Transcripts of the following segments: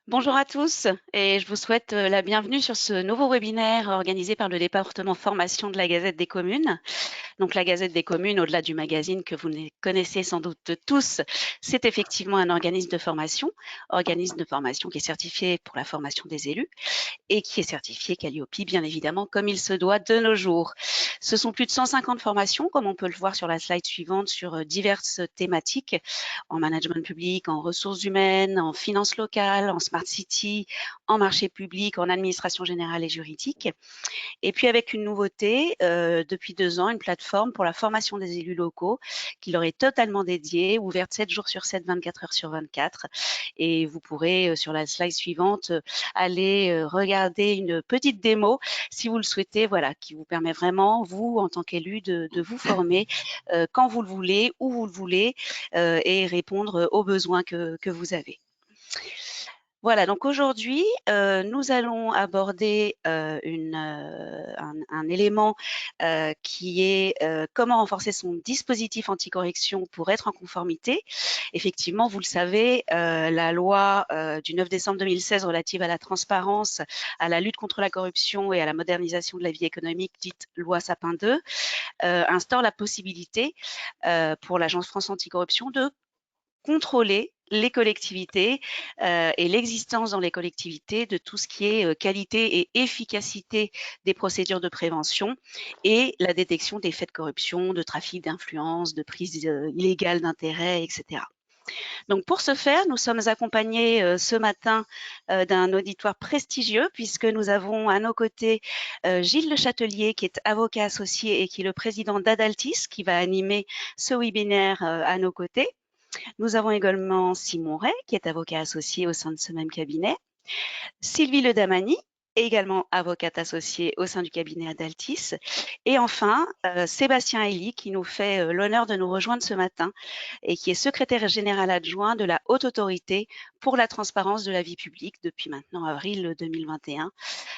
Bonjour à tous et je vous souhaite la bienvenue sur ce nouveau webinaire organisé par le département formation de la Gazette des communes. Donc la Gazette des communes, au-delà du magazine que vous connaissez sans doute tous, c'est effectivement un organisme de formation qui est certifié pour la formation des élus et qui est certifié Calliope, bien évidemment, comme il se doit de nos jours. Ce sont plus de 150 formations, comme on peut le voir sur la slide suivante, sur diverses thématiques, en management public, en ressources humaines, en finances locales, en smart city, en marché public, en administration générale et juridique. Et puis avec une nouveauté, depuis 2 ans, une plateforme pour la formation des élus locaux qui leur est totalement dédiée, ouverte 7 jours sur 7, 24 heures sur 24. Et vous pourrez, sur la slide suivante, aller regarder une petite démo, si vous le souhaitez, voilà, qui vous permet vraiment, vous, en tant qu'élu, de vous former quand vous le voulez, où vous le voulez, et répondre aux besoins que vous avez. Voilà, donc aujourd'hui, nous allons aborder un élément qui est comment renforcer son dispositif anticorruption pour être en conformité. Effectivement, vous le savez, la loi du 9 décembre 2016 relative à la transparence, à la lutte contre la corruption et à la modernisation de la vie économique, dite loi Sapin 2, instaure la possibilité pour l'Agence France Anticorruption de contrôler les collectivités et l'existence dans les collectivités de tout ce qui est qualité et efficacité des procédures de prévention et la détection des faits de corruption, de trafic d'influence, de prise illégale d'intérêt, etc. Donc pour ce faire, nous sommes accompagnés ce matin d'un auditoire prestigieux puisque nous avons à nos côtés Gilles Le Châtelier qui est avocat associé et qui est le président d'Adaltis qui va animer ce webinaire à nos côtés. Nous avons également Simon Ray, qui est avocat associé au sein de ce même cabinet. Sylvie Ledamani, également avocate associée au sein du cabinet Adaltis. Et enfin, Sébastien Elie, qui nous fait l'honneur de nous rejoindre ce matin et qui est secrétaire général adjoint de la Haute Autorité pour la transparence de la vie publique depuis maintenant avril 2021.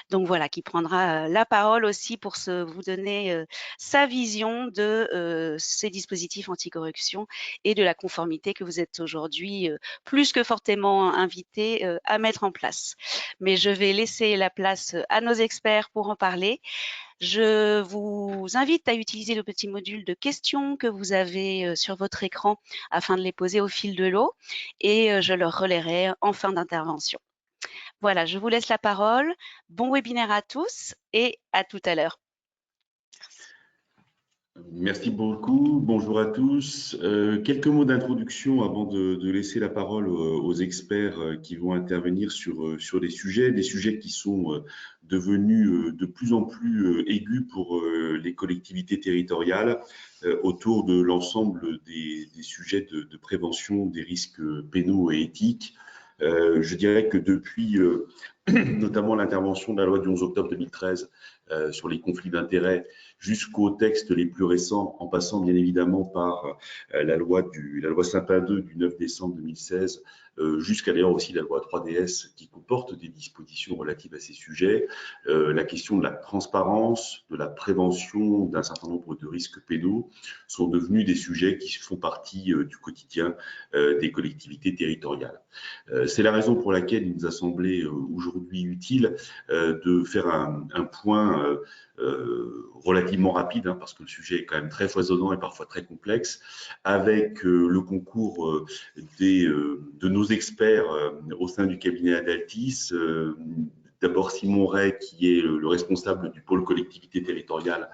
Donc voilà, qui prendra la parole aussi pour vous donner sa vision de ces dispositifs anticorruption et de la conformité que vous êtes aujourd'hui plus que fortement invités à mettre en place. Mais je vais laisser la place à nos experts pour en parler. Je vous invite à utiliser le petit module de questions que vous avez sur votre écran afin de les poser au fil de l'eau et je leur relayerai en fin d'intervention. Voilà, je vous laisse la parole. Bon webinaire à tous et à tout à l'heure. Merci beaucoup. Bonjour à tous. Quelques mots d'introduction avant de laisser la parole aux experts qui vont intervenir sur des sujets qui sont devenus de plus en plus aigus pour les collectivités territoriales autour de l'ensemble des sujets de prévention des risques pénaux et éthiques. Je dirais que depuis notamment l'intervention de la loi du 11 octobre 2013 sur les conflits d'intérêts jusqu'aux textes les plus récents, en passant bien évidemment par la loi Sapin 2 du 9 décembre 2016, jusqu'à d'ailleurs aussi la loi 3DS qui comporte des dispositions relatives à ces sujets. La question de la transparence, de la prévention d'un certain nombre de risques pénaux sont devenus des sujets qui font partie du quotidien des collectivités territoriales. C'est la raison pour laquelle il nous a semblé aujourd'hui utile de faire un point relativement rapide, parce que le sujet est quand même très foisonnant et parfois très complexe, avec le concours de nos experts au sein du cabinet Adaltis. D'abord Simon Ray, qui est le responsable du pôle collectivité territoriale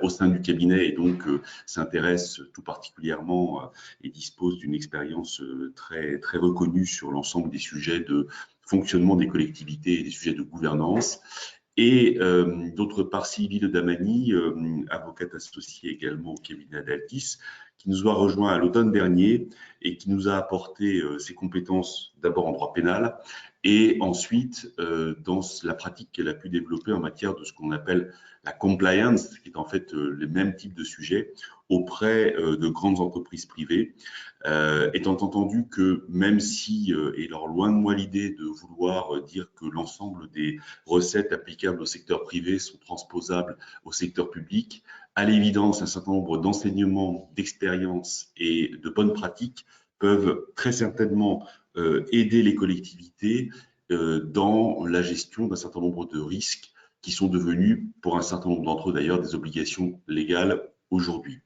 au sein du cabinet et donc s'intéresse tout particulièrement et dispose d'une expérience très, très reconnue sur l'ensemble des sujets de fonctionnement des collectivités et des sujets de gouvernance. Et d'autre part, Sylvie Ledamani, avocate associée également au cabinet Adaltis, qui nous a rejoint à l'automne dernier et qui nous a apporté ses compétences d'abord en droit pénal et ensuite dans la pratique qu'elle a pu développer en matière de ce qu'on appelle la compliance, qui est en fait le même type de sujet auprès de grandes entreprises privées, étant entendu que même si, et alors loin de moi l'idée de vouloir dire que l'ensemble des recettes applicables au secteur privé sont transposables au secteur public, à l'évidence, un certain nombre d'enseignements, d'expériences et de bonnes pratiques peuvent très certainement aider les collectivités dans la gestion d'un certain nombre de risques qui sont devenus, pour un certain nombre d'entre eux d'ailleurs, des obligations légales aujourd'hui.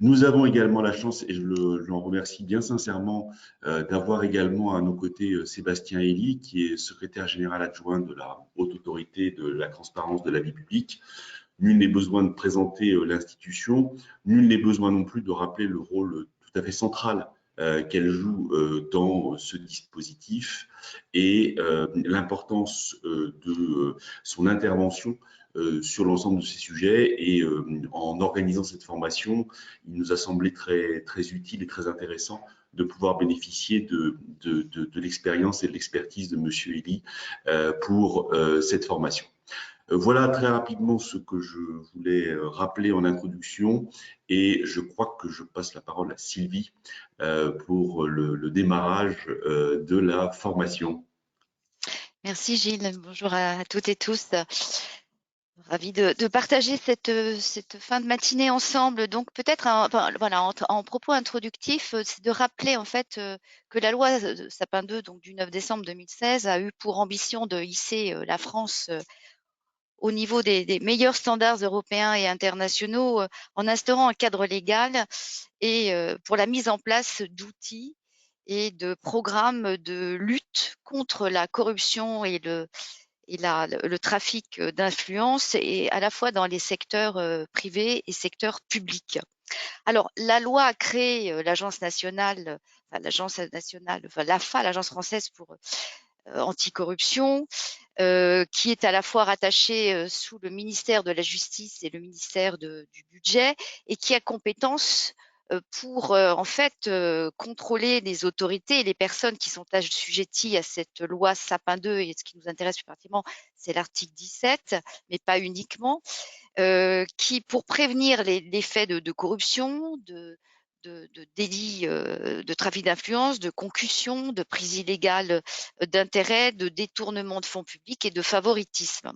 Nous avons également la chance, et je l'en remercie bien sincèrement, d'avoir également à nos côtés Sébastien Elie, qui est secrétaire général adjoint de la Haute Autorité de la transparence de la vie publique. Nul n'est besoin de présenter l'institution, nul n'est besoin non plus de rappeler le rôle tout à fait central qu'elle joue dans ce dispositif et l'importance de son intervention sur l'ensemble de ces sujets. Et en organisant cette formation, il nous a semblé très, très utile et très intéressant de pouvoir bénéficier de l'expérience et de l'expertise de M. Elie pour cette formation. Voilà très rapidement ce que je voulais rappeler en introduction, et je crois que je passe la parole à Sylvie pour le démarrage de la formation. Merci Gilles, bonjour à toutes et tous. Ravi de partager cette fin de matinée ensemble. Donc peut-être voilà, en propos introductif, c'est de rappeler en fait que la loi Sapin 2 donc, du 9 décembre 2016 a eu pour ambition de hisser la France au niveau des meilleurs standards européens et internationaux en instaurant un cadre légal et pour la mise en place d'outils et de programmes de lutte contre la corruption et le trafic d'influence, et à la fois dans les secteurs privés et secteurs publics. Alors, la loi a créé l'agence nationale, l'AFA, l'agence française pour anticorruption, qui est à la fois rattachée sous le ministère de la Justice et le ministère du Budget, et qui a compétence pour en fait contrôler les autorités et les personnes qui sont assujetties à cette loi Sapin 2. Et ce qui nous intéresse plus particulièrement, c'est l'article 17, mais pas uniquement, qui, pour prévenir les faits de corruption, de délits de trafic d'influence, de concussion, de prise illégale d'intérêts, de détournement de fonds publics et de favoritisme.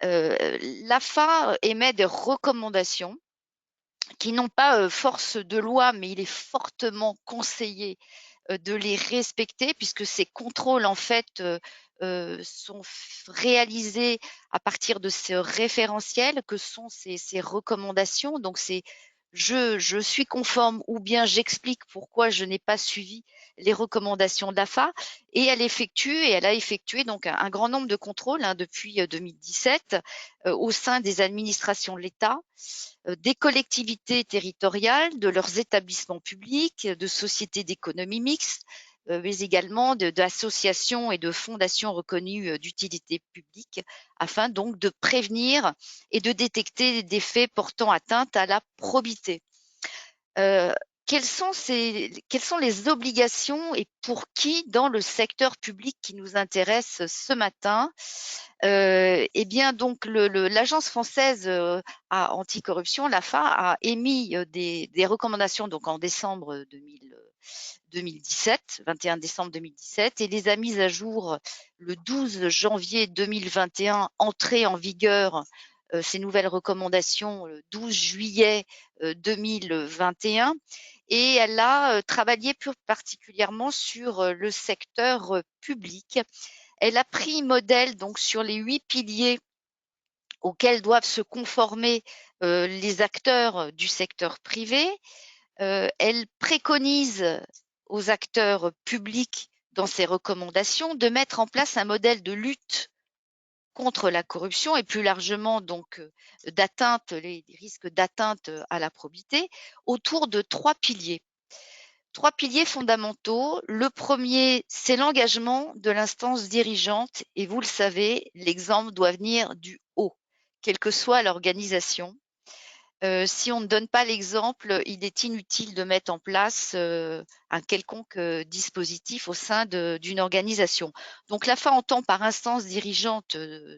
L'AFA émet des recommandations qui n'ont pas force de loi, mais il est fortement conseillé de les respecter, puisque ces contrôles en fait sont réalisés à partir de ce référentiel que sont ces recommandations. Donc c'est je suis conforme, ou bien j'explique pourquoi je n'ai pas suivi les recommandations de l'AFA, et elle a effectué donc un grand nombre de contrôles depuis 2017 au sein des administrations de l'État, des collectivités territoriales, de leurs établissements publics, de sociétés d'économie mixte, mais également d'associations et de fondations reconnues d'utilité publique, afin donc de prévenir et de détecter des faits portant atteinte à la probité. Quelles sont les obligations et pour qui dans le secteur public qui nous intéresse ce matin? Eh bien, donc, l'Agence française anticorruption, l'AFA, a émis des recommandations donc en décembre 2017, 21 décembre 2017, et les a mises à jour le 12 janvier 2021, entrée en vigueur ces nouvelles recommandations le 12 juillet 2021, et elle a travaillé plus particulièrement sur le secteur public. Elle a pris modèle donc sur les 8 piliers auxquels doivent se conformer les acteurs du secteur privé. Elle préconise aux acteurs publics dans ses recommandations de mettre en place un modèle de lutte contre la corruption et plus largement donc d'atteinte, les risques d'atteinte à la probité, autour de 3 piliers. 3 piliers fondamentaux. Le premier, c'est l'engagement de l'instance dirigeante, et vous le savez, l'exemple doit venir du haut, quelle que soit l'organisation. Si on ne donne pas l'exemple, il est inutile de mettre en place un quelconque dispositif au sein d'une organisation. Donc l'AFA entend par instance dirigeante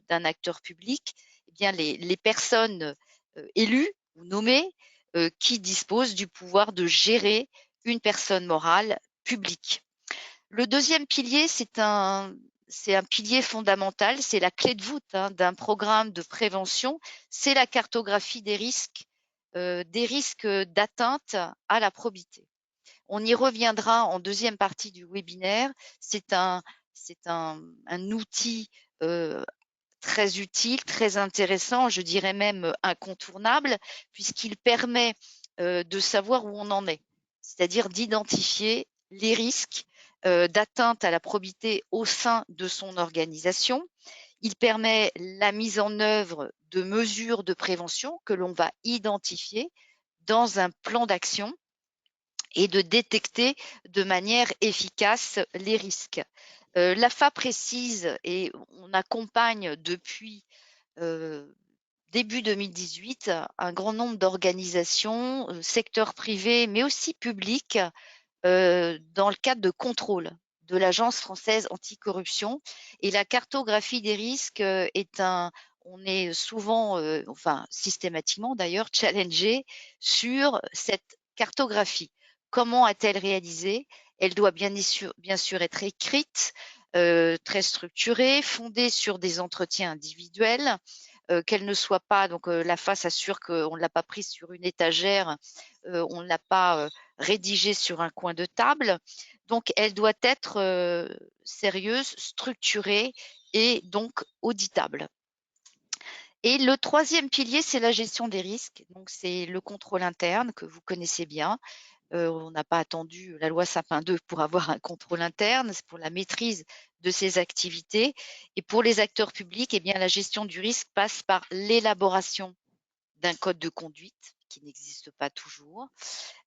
d'un acteur public, eh bien les personnes élues ou nommées qui disposent du pouvoir de gérer une personne morale publique. Le deuxième pilier, c'est un pilier fondamental, c'est la clé de voûte d'un programme de prévention, c'est la cartographie des risques d'atteinte à la probité. On y reviendra en deuxième partie du webinaire. C'est un c'est un outil très utile, très intéressant, je dirais même incontournable, puisqu'il permet de savoir où on en est, c'est-à-dire d'identifier les risques d'atteinte à la probité au sein de son organisation. Il permet la mise en œuvre de mesures de prévention que l'on va identifier dans un plan d'action et de détecter de manière efficace les risques. L'AFA précise, et on accompagne depuis début 2018 un grand nombre d'organisations, secteur privé, mais aussi public, dans le cadre de contrôle de l'Agence française anticorruption. Et la cartographie des risques on est souvent, enfin systématiquement d'ailleurs, challengé sur cette cartographie. Comment est-elle réalisée? Elle doit bien sûr être écrite, très structurée, fondée sur des entretiens individuels, qu'elle ne soit pas, donc l'AFA s'assure qu'on ne l'a pas prise sur une étagère, on ne l'a pas rédigée sur un coin de table. Donc, elle doit être sérieuse, structurée et donc auditable. Et le troisième pilier, c'est la gestion des risques. Donc, c'est le contrôle interne que vous connaissez bien. On n'a pas attendu la loi Sapin 2 pour avoir un contrôle interne, c'est pour la maîtrise de ces activités. Et pour les acteurs publics, eh bien, la gestion du risque passe par l'élaboration d'un code de conduite qui n'existe pas toujours,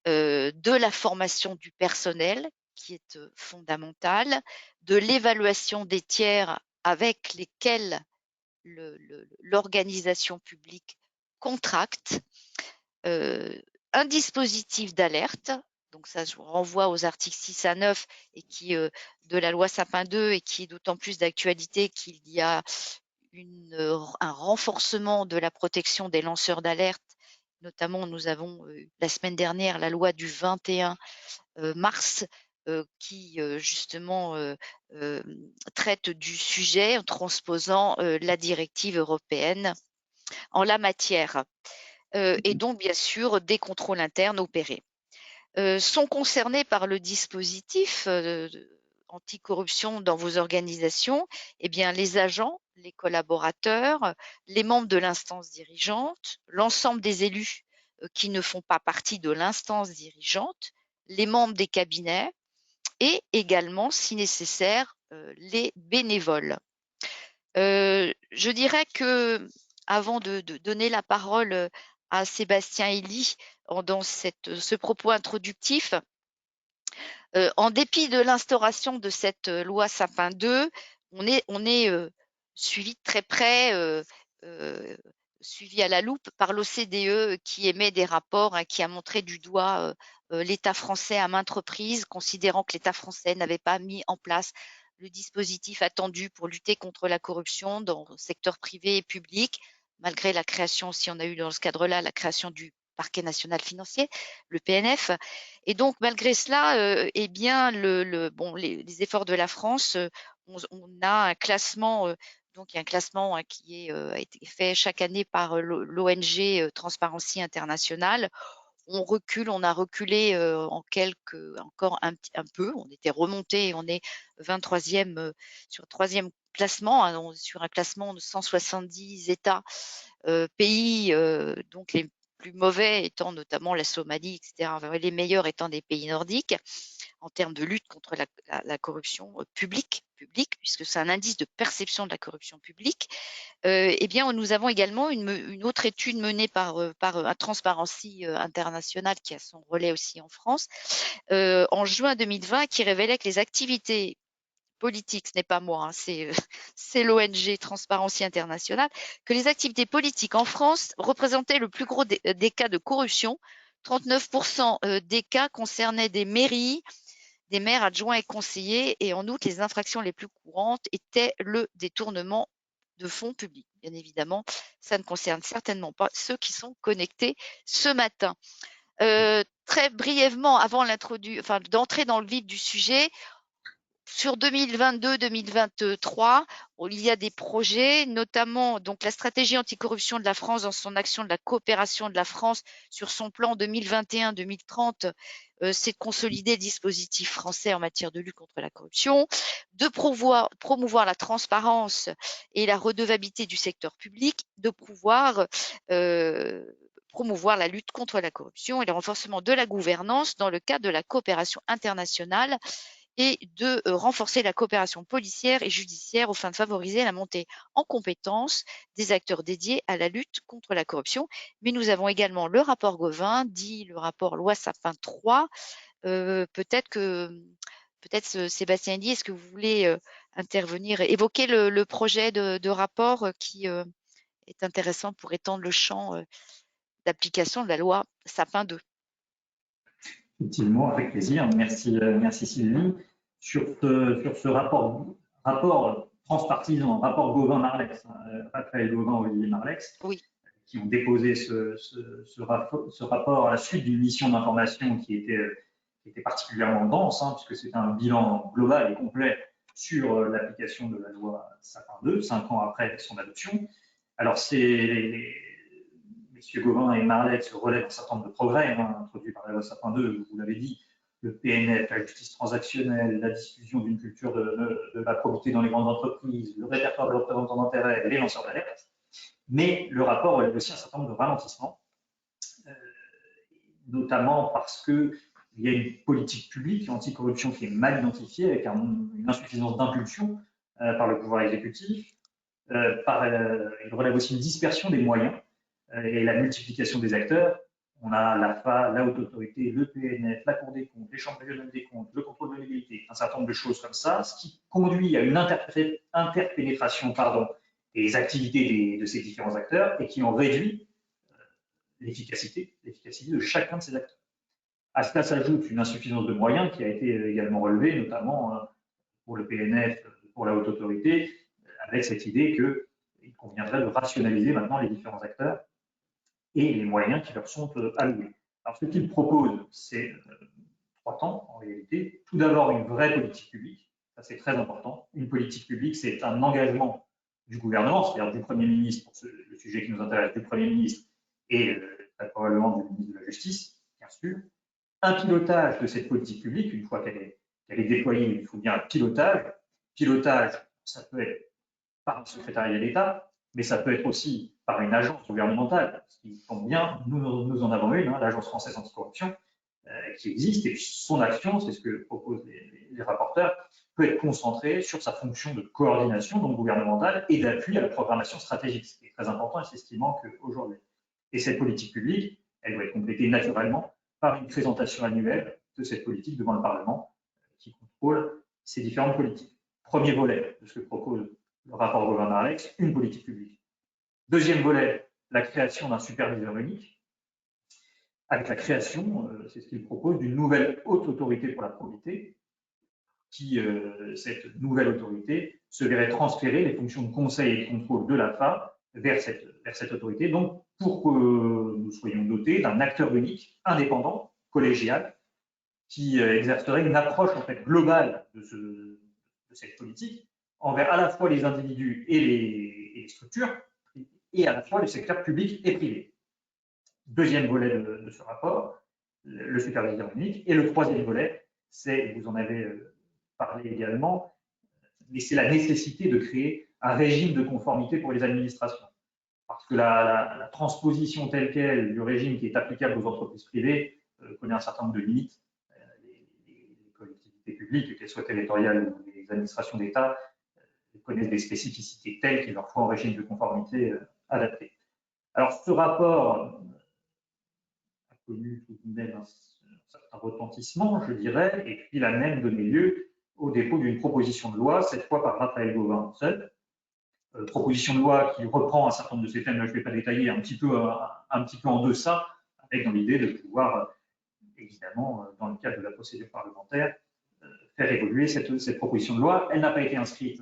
de la formation du personnel qui est fondamentale, de l'évaluation des tiers avec lesquels l'organisation publique contracte, un dispositif d'alerte, donc ça je vous renvoie aux articles 6 à 9 et qui, de la loi Sapin 2 et qui est d'autant plus d'actualité qu'il y a un renforcement de la protection des lanceurs d'alerte. Notamment, nous avons la semaine dernière la loi du 21 mars qui justement traite du sujet en transposant la directive européenne en la matière. Et donc, bien sûr, des contrôles internes opérés. Sont concernés par le dispositif anticorruption dans vos organisations, eh bien, les agents, les collaborateurs, les membres de l'instance dirigeante, l'ensemble des élus qui ne font pas partie de l'instance dirigeante, les membres des cabinets et également, si nécessaire, les bénévoles. Je dirais que, avant de donner la parole à Sébastien Elie dans ce propos introductif, en dépit de l'instauration de cette loi Sapin 2, on est suivi de très près, suivi à la loupe par l'OCDE qui émet des rapports, hein, qui a montré du doigt l'État français à maintes reprises, considérant que l'État français n'avait pas mis en place le dispositif attendu pour lutter contre la corruption dans le secteur privé et public, malgré la création, si on a eu dans ce cadre-là, la création du parquet national financier, le PNF. Et donc, malgré cela, eh bien, les efforts de la France, on a un classement, donc il y a un classement, hein, qui a été fait chaque année par l'ONG Transparency International. On a reculé encore un peu. On était remonté, on est 23e sur le 3e classement, hein, sur un classement de 170 États, pays, donc les plus mauvais étant notamment la Somalie, etc. Les meilleurs étant des pays nordiques en termes de lutte contre la corruption publique, puisque c'est un indice de perception de la corruption publique. Eh bien, nous avons également une autre étude menée par un Transparency International qui a son relais aussi en France, en juin 2020, qui révélait que les activités politiques, ce n'est pas moi, hein, c'est l'ONG Transparency International, que les activités politiques en France représentaient le plus gros des cas de corruption. 39% des cas concernaient des mairies, des maires adjoints et conseillers, et en outre, les infractions les plus courantes étaient le détournement de fonds publics. Bien évidemment, ça ne concerne certainement pas ceux qui sont connectés ce matin. Très brièvement, avant d'entrer dans le vif du sujet, Sur 2022-2023, il y a des projets, notamment donc la stratégie anticorruption de la France dans son action de la coopération de la France sur son plan 2021-2030, c'est de consolider le dispositif français en matière de lutte contre la corruption, de promouvoir la transparence et la redevabilité du secteur public, de promouvoir la lutte contre la corruption et le renforcement de la gouvernance dans le cadre de la coopération internationale et de renforcer la coopération policière et judiciaire afin de favoriser la montée en compétences des acteurs dédiés à la lutte contre la corruption. Mais nous avons également le rapport Gauvin, dit le rapport Loi Sapin 3. Peut-être Sébastien Elie, est-ce que vous voulez intervenir, évoquer le projet de rapport qui est intéressant pour étendre le champ d'application de la loi Sapin 2? Effectivement, avec plaisir. Merci Sylvie. Sur ce rapport transpartisan, rapport Gauvin-Marlex, Raphaël Gauvin, Olivier Marlex, oui, qui ont déposé ce rapport à la suite d'une mission d'information qui était particulièrement dense, puisque c'est un bilan global et complet sur l'application de la loi Sapin 2, 5 ans après son adoption. Alors, messieurs Gauvin et Marlex relèvent un certain nombre de progrès introduits par la loi Sapin 2, vous l'avez dit, le PNF, la justice transactionnelle, la diffusion d'une culture de la probité dans les grandes entreprises, le répertoire de représentants d'intérêt, les lanceurs d'alerte. Mais le rapport relève aussi un certain nombre de ralentissements, notamment parce qu'il y a une politique publique anticorruption qui est mal identifiée, avec une insuffisance d'impulsion par le pouvoir exécutif. Il relève aussi une dispersion des moyens et la multiplication des acteurs. On a l'AFA, la Haute Autorité, le PNF, la Cour des comptes, les chambres régionales des comptes, le contrôle de l'égalité, un certain nombre de choses comme ça, ce qui conduit à une interpénétration des activités de ces différents acteurs et qui en réduit l'efficacité de chacun de ces acteurs. À cela s'ajoute une insuffisance de moyens qui a été également relevée, notamment pour le PNF, pour la Haute Autorité, avec cette idée qu'il conviendrait de rationaliser maintenant les différents acteurs et les moyens qui leur sont alloués. Alors, ce qu'il propose, c'est 3 temps, en réalité. Tout d'abord, une vraie politique publique. Ça, c'est très important. Une politique publique, c'est un engagement du gouvernement, c'est-à-dire du Premier ministre, pour le sujet qui nous intéresse, du Premier ministre et très probablement du ministre de la Justice, bien sûr. Un pilotage de cette politique publique, une fois qu'elle est déployée, il faut bien un pilotage. Pilotage, ça peut être par un secrétariat d'État, mais ça peut être aussi par une agence gouvernementale, ce qui tombe bien, nous en avons une, l'Agence française anticorruption, qui existe, et son action, c'est ce que proposent les rapporteurs, peut être concentrée sur sa fonction de coordination donc gouvernementale et d'appui à la programmation stratégique, ce qui est très important et c'est ce qui manque aujourd'hui. Et cette politique publique, elle doit être complétée naturellement par une présentation annuelle de cette politique devant le Parlement, qui contrôle ces différentes politiques. Premier volet de ce que propose le rapport Gauvin-Marlex, une politique publique. Deuxième volet, la création d'un superviseur unique, avec la création, c'est ce qu'il propose, d'une nouvelle haute autorité pour la probité, qui, cette nouvelle autorité, se verrait transférer les fonctions de conseil et de contrôle de l'AFA vers cette autorité, donc pour que nous soyons dotés d'un acteur unique, indépendant, collégial, qui exercerait une approche en fait globale de cette politique envers à la fois les individus et les structures, et à la fois le secteur public et privé. Deuxième volet de ce rapport, le superviseur unique. Et le troisième volet, c'est, vous en avez parlé également, mais c'est la nécessité de créer un régime de conformité pour les administrations. Parce que la transposition telle qu'elle du régime qui est applicable aux entreprises privées connaît un certain nombre de limites. Les collectivités publiques, qu'elles soient territoriales ou les administrations d'État, connaissent des spécificités telles qu'il leur faut un régime de conformité adapté. Alors, ce rapport a connu tout de même un certain retentissement, je dirais, et puis il a même donné lieu au dépôt d'une proposition de loi, cette fois par Raphaël Gauvin seul. Proposition de loi qui reprend un certain nombre de ces thèmes, là je ne vais pas détailler, un petit peu en deçà, avec dans l'idée de pouvoir, évidemment, dans le cadre de la procédure parlementaire, faire évoluer cette proposition de loi. Elle n'a pas été inscrite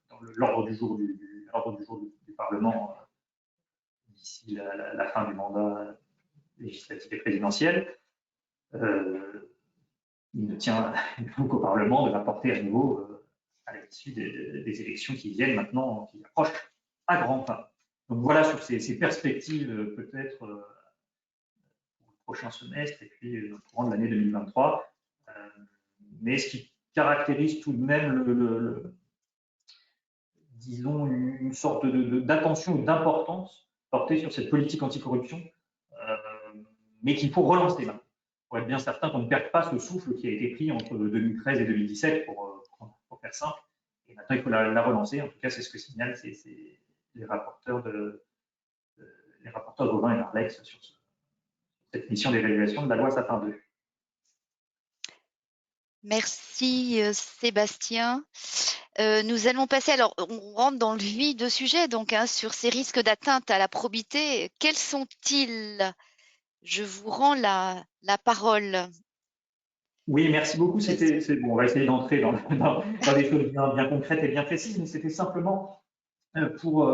dans l'ordre du jour du Parlement d'ici la fin du mandat législatif et présidentiel. il ne tient donc au Parlement de rapporter à nouveau à l'issue des élections qui viennent maintenant, qui approchent à grands pas. Donc voilà sur ces perspectives peut-être pour le prochain semestre et puis au courant de l'année 2023. Mais ce qui caractérise tout de même disons, une sorte d'attention ou d'importance portée sur cette politique anticorruption, mais qu'il faut relancer là, pour être bien certain qu'on ne perde pas ce souffle qui a été pris entre 2013 et 2017, pour faire simple. Et maintenant, il faut la relancer. En tout cas, c'est ce que signalent les rapporteurs Gauvin et Marlex sur cette mission d'évaluation de la loi Sapin 2. Merci Sébastien. Nous allons passer, alors on rentre dans le vif du sujet, donc sur ces risques d'atteinte à la probité. Quels sont-ils? Je vous rends la parole. Oui, merci beaucoup. Bon, on va essayer d'entrer dans des choses bien concrètes et bien précises, mais c'était simplement pour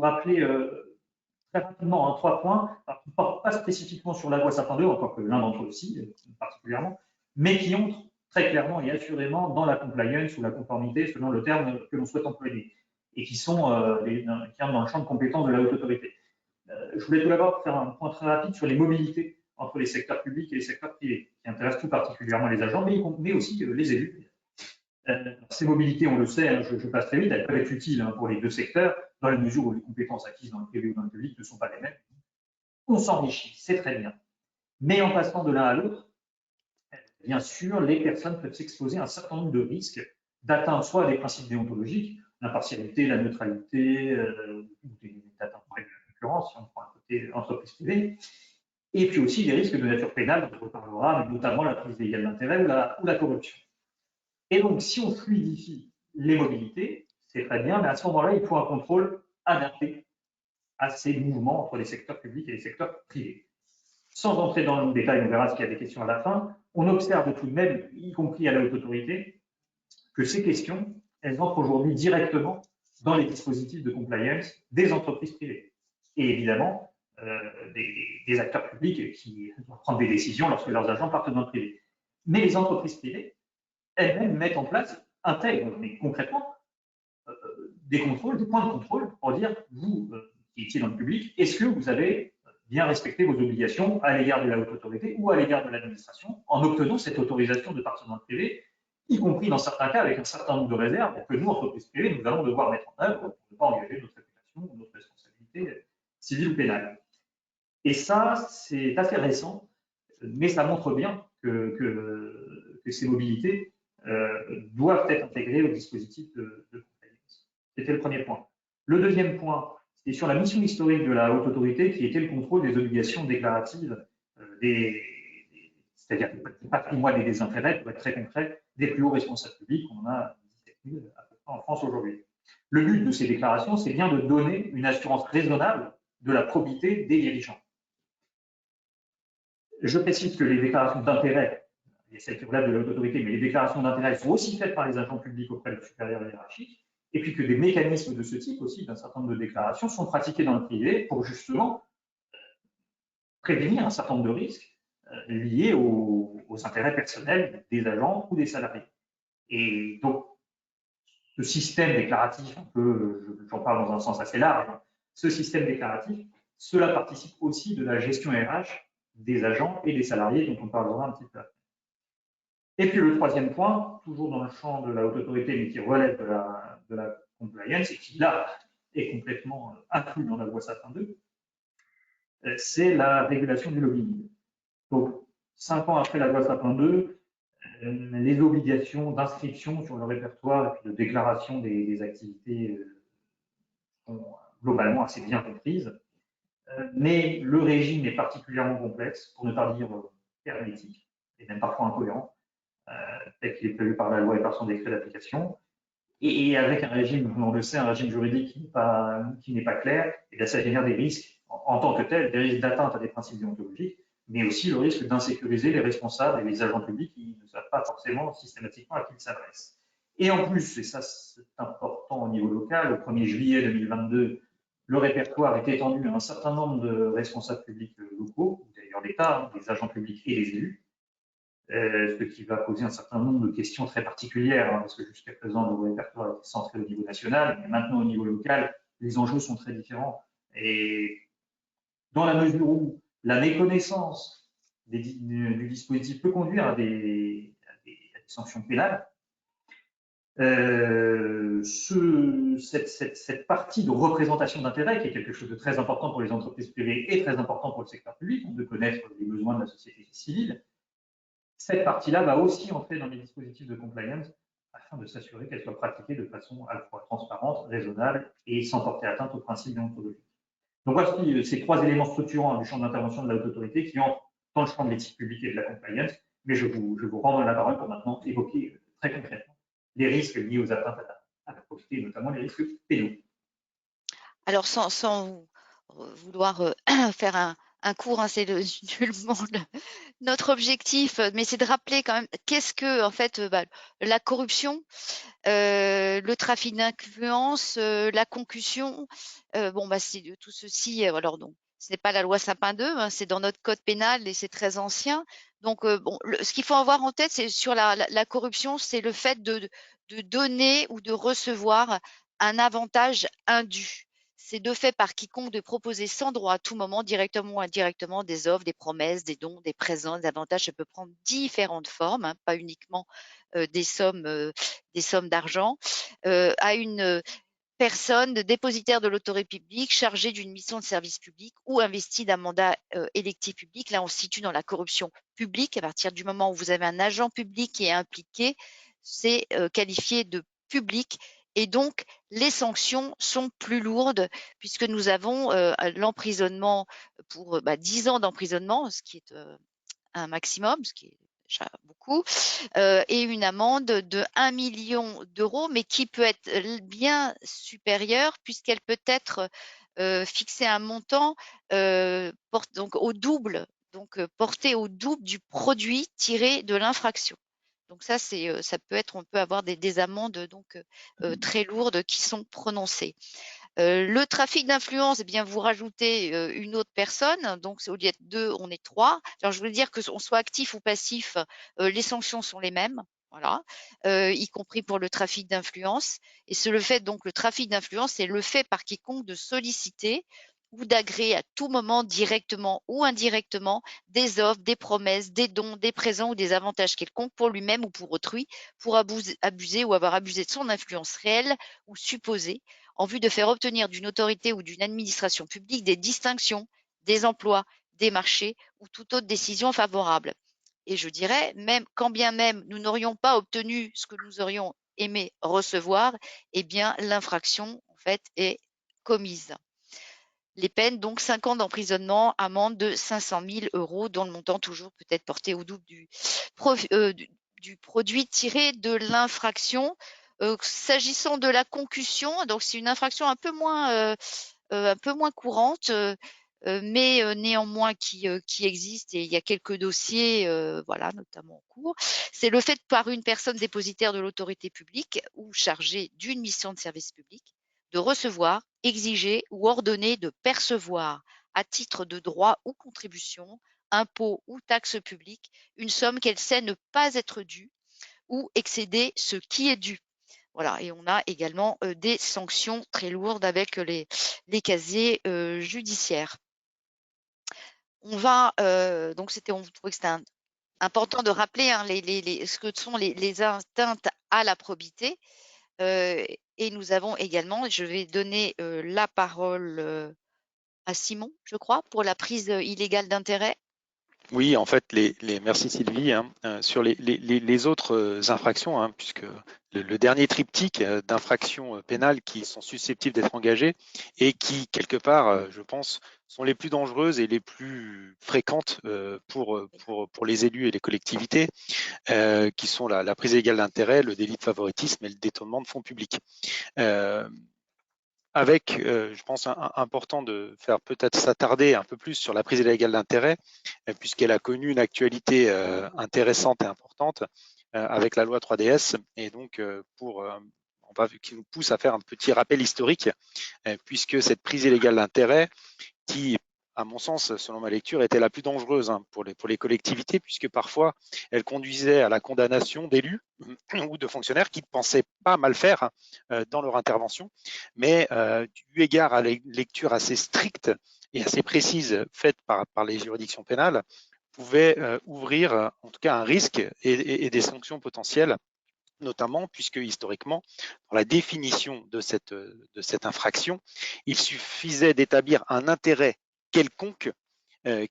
rappeler très rapidement 3 points, qui ne portent pas spécifiquement sur la loi Sapin 2, encore que l'un d'entre eux aussi, particulièrement, mais qui entrent très clairement et assurément dans la compliance ou la conformité, selon le terme que l'on souhaite employer, et qui entrent dans le champ de compétences de la haute autorité. Je voulais tout d'abord faire un point très rapide sur les mobilités entre les secteurs publics et les secteurs privés, qui intéressent tout particulièrement les agents, mais aussi les élus. Ces mobilités, on le sait, je passe très vite, elles peuvent être utiles pour les deux secteurs, dans la mesure où les compétences acquises dans le privé ou dans le public ne sont pas les mêmes. On s'enrichit, c'est très bien. Mais en passant de l'un à l'autre, bien sûr, les personnes peuvent s'exposer à un certain nombre de risques d'atteinte soit à des principes déontologiques, l'impartialité, la neutralité, ou des atteintes à la concurrence, si on prend un côté entreprise privée, et puis aussi des risques de nature pénale, dont on reparlera, mais notamment la prise illégale d'intérêt ou la corruption. Et donc, si on fluidifie les mobilités, c'est très bien, mais à ce moment-là, il faut un contrôle adapté à ces mouvements entre les secteurs publics et les secteurs privés. Sans entrer dans le détail, on verra s'il y a des questions à la fin, on observe tout de même, y compris à la haute autorité, que ces questions, elles entrent aujourd'hui directement dans les dispositifs de compliance des entreprises privées. Et évidemment, des acteurs publics qui doivent prendre des décisions lorsque leurs agents partent dans le privé. Mais les entreprises privées, elles-mêmes mettent en place, intègrent, mais concrètement, des contrôles, des points de contrôle pour dire, vous qui étiez dans le public, est-ce que vous avez bien respecté vos obligations à l'égard de la haute autorité ou à l'égard de l'administration en obtenant cette autorisation de partir dans le privé, y compris dans certains cas avec un certain nombre de réserves que nous, entreprises privées, nous allons devoir mettre en œuvre pour ne pas engager notre réputation ou notre responsabilité civile ou pénale. Et ça, c'est assez récent, mais ça montre bien que ces mobilités doivent être intégrées au dispositif de compliance. C'était le premier point. Le deuxième point, c'est sur la mission historique de la haute autorité qui était le contrôle des obligations déclaratives, c'est-à-dire du patrimoine et des intérêts, pour être très concret, des plus hauts responsables publics. On en a 17 000 à peu près en France aujourd'hui. Le but de ces déclarations, c'est bien de donner une assurance raisonnable de la probité des dirigeants. Je précise que les déclarations d'intérêt, il y a celles qui relèvent de la haute autorité, mais les déclarations d'intérêt sont aussi faites par les agents publics auprès de supérieurs hiérarchiques, et puis que des mécanismes de ce type aussi, d'un certain nombre de déclarations, sont pratiqués dans le privé pour justement prévenir un certain nombre de risques liés aux intérêts personnels des agents ou des salariés. Et donc, ce système déclaratif, j'en parle dans un sens assez large, ce système déclaratif, cela participe aussi de la gestion RH des agents et des salariés, dont on parlera un petit peu après. Et puis le troisième point, toujours dans le champ de la haute autorité, mais qui relève de la compliance, et qui là est complètement inclus dans la loi Sapin 2, c'est la régulation du lobbying. Donc, 5 ans après la loi Sapin 2, les obligations d'inscription sur le répertoire et puis de déclaration des activités sont globalement assez bien comprises. Mais le régime est particulièrement complexe, pour ne pas dire hermétique, et même parfois incohérent, tel qu'il est prévu par la loi et par son décret d'application. Et avec un régime, on le sait, un régime juridique qui n'est pas clair, et bien ça génère des risques en tant que tel, des risques d'atteinte à des principes déontologiques, mais aussi le risque d'insécuriser les responsables et les agents publics qui ne savent pas forcément systématiquement à qui ils s'adressent. Et en plus, et ça c'est important au niveau local, au 1er juillet 2022, le répertoire est étendu à un certain nombre de responsables publics locaux, d'ailleurs l'État, des agents publics et des élus. ce qui va poser un certain nombre de questions très particulières, hein, parce que jusqu'à présent, le répertoire était centré au niveau national, mais maintenant au niveau local, les enjeux sont très différents. Et dans la mesure où la méconnaissance du dispositif peut conduire à des sanctions pénales, cette partie de représentation d'intérêt, qui est quelque chose de très important pour les entreprises privées et très important pour le secteur public, de connaître les besoins de la société civile, cette partie-là va aussi entrer dans les dispositifs de compliance afin de s'assurer qu'elle soit pratiquée de façon à la fois transparente, raisonnable et sans porter atteinte aux principes déontologiques. Donc voici ces trois éléments structurants du champ d'intervention de la haute autorité qui entrent dans le champ de l'éthique publique et de la compliance, mais je vous rends la parole pour maintenant évoquer très concrètement les risques liés aux atteintes à la probité, notamment les risques pénaux. Alors, sans vouloir faire un cours, hein, c'est nullement notre objectif, mais c'est de rappeler quand même qu'est-ce que, en fait, la corruption, le trafic d'influence, la concussion. C'est tout ceci. Alors, donc, ce n'est pas la loi Sapin 2, hein, c'est dans notre code pénal et c'est très ancien. Donc, ce qu'il faut avoir en tête, c'est sur la corruption, c'est le fait de donner ou de recevoir un avantage indu. C'est de fait par quiconque de proposer sans droit à tout moment, directement ou indirectement, des offres, des promesses, des dons, des présents, des avantages. Ça peut prendre différentes formes, hein, pas uniquement des sommes d'argent, à une personne dépositaire de l'autorité publique chargée d'une mission de service public ou investie d'un mandat électif public. Là, on se situe dans la corruption publique. À partir du moment où vous avez un agent public qui est impliqué, c'est qualifié de public. Et donc, les sanctions sont plus lourdes puisque nous avons l'emprisonnement pour 10 ans d'emprisonnement, ce qui est un maximum, ce qui est déjà beaucoup, et une amende de 1 million d'euros, mais qui peut être bien supérieure puisqu'elle peut être fixée à un montant donc au double, donc porté au double du produit tiré de l'infraction. Donc ça, ça peut être, on peut avoir des amendes donc très lourdes qui sont prononcées. Le trafic d'influence, eh bien, vous rajoutez une autre personne, donc au lieu d'être 2, on est 3. Alors, je veux dire que on soit actif ou passif, les sanctions sont les mêmes, voilà, y compris pour le trafic d'influence. Et c'est le fait, donc, le trafic d'influence, c'est le fait par quiconque de solliciter ou d'agréer à tout moment, directement ou indirectement, des offres, des promesses, des dons, des présents ou des avantages quelconques pour lui-même ou pour autrui, pour abuser ou avoir abusé de son influence réelle ou supposée, en vue de faire obtenir d'une autorité ou d'une administration publique des distinctions, des emplois, des marchés ou toute autre décision favorable. Et je dirais, même quand bien même nous n'aurions pas obtenu ce que nous aurions aimé recevoir, eh bien l'infraction en fait est commise. Les peines, donc 5 ans d'emprisonnement, amende de 500 000 euros, dont le montant toujours peut être porté au double du produit tiré de l'infraction. S'agissant de la concussion, donc c'est une infraction un peu moins courante, mais néanmoins qui existe, et il y a quelques dossiers, voilà, notamment en cours. C'est le fait par une personne dépositaire de l'autorité publique ou chargée d'une mission de service public de recevoir, exiger ou ordonner de percevoir à titre de droit ou contribution, impôt ou taxe publique, une somme qu'elle sait ne pas être due ou excéder ce qui est dû. Voilà, et on a également des sanctions très lourdes avec les casiers judiciaires. On va donc on trouvait que c'était important de rappeler hein, ce que sont les atteintes à la probité. Et nous avons également, je vais donner la parole à Simon, je crois, pour la prise illégale d'intérêt. Oui, en fait, merci Sylvie. Hein, sur les autres infractions, hein, puisque le dernier triptyque d'infractions pénales qui sont susceptibles d'être engagées et qui, quelque part, je pense, sont les plus dangereuses et les plus fréquentes pour les élus et les collectivités, qui sont la prise illégale d'intérêt, le délit de favoritisme et le détournement de fonds publics. Avec, je pense, important de faire peut-être s'attarder un peu plus sur la prise illégale d'intérêt, puisqu'elle a connu une actualité intéressante et importante avec la loi 3DS, et donc qui nous pousse à faire un petit rappel historique, puisque cette prise illégale d'intérêt, qui à mon sens, selon ma lecture, était la plus dangereuse pour les collectivités, puisque parfois, elle conduisait à la condamnation d'élus ou de fonctionnaires qui ne pensaient pas mal faire dans leur intervention, mais eu égard à la lecture assez stricte et assez précise faite par les juridictions pénales, pouvait ouvrir en tout cas un risque et des sanctions potentielles, notamment puisque historiquement, dans la définition de cette infraction, il suffisait d'établir un intérêt quelconque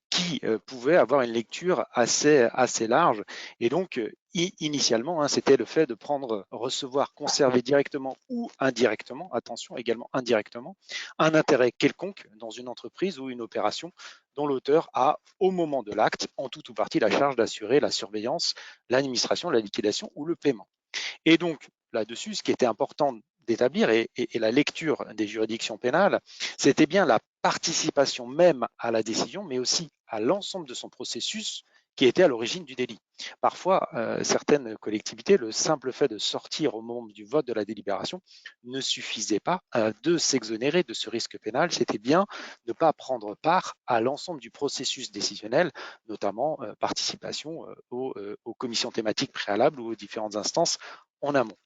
qui pouvait avoir une lecture assez large. Et donc, initialement, c'était le fait de prendre, recevoir, conserver directement ou indirectement, attention, également indirectement, un intérêt quelconque dans une entreprise ou une opération dont l'auteur a, au moment de l'acte, en tout ou partie, la charge d'assurer la surveillance, l'administration, la liquidation ou le paiement. Et donc, là-dessus, ce qui était important d'établir, et la lecture des juridictions pénales, c'était bien la participation même à la décision, mais aussi à l'ensemble de son processus qui était à l'origine du délit. Parfois, certaines collectivités, le simple fait de sortir au moment du vote de la délibération ne suffisait pas de s'exonérer de ce risque pénal, c'était bien ne pas prendre part à l'ensemble du processus décisionnel, notamment participation aux commissions thématiques préalables ou aux différentes instances en amont.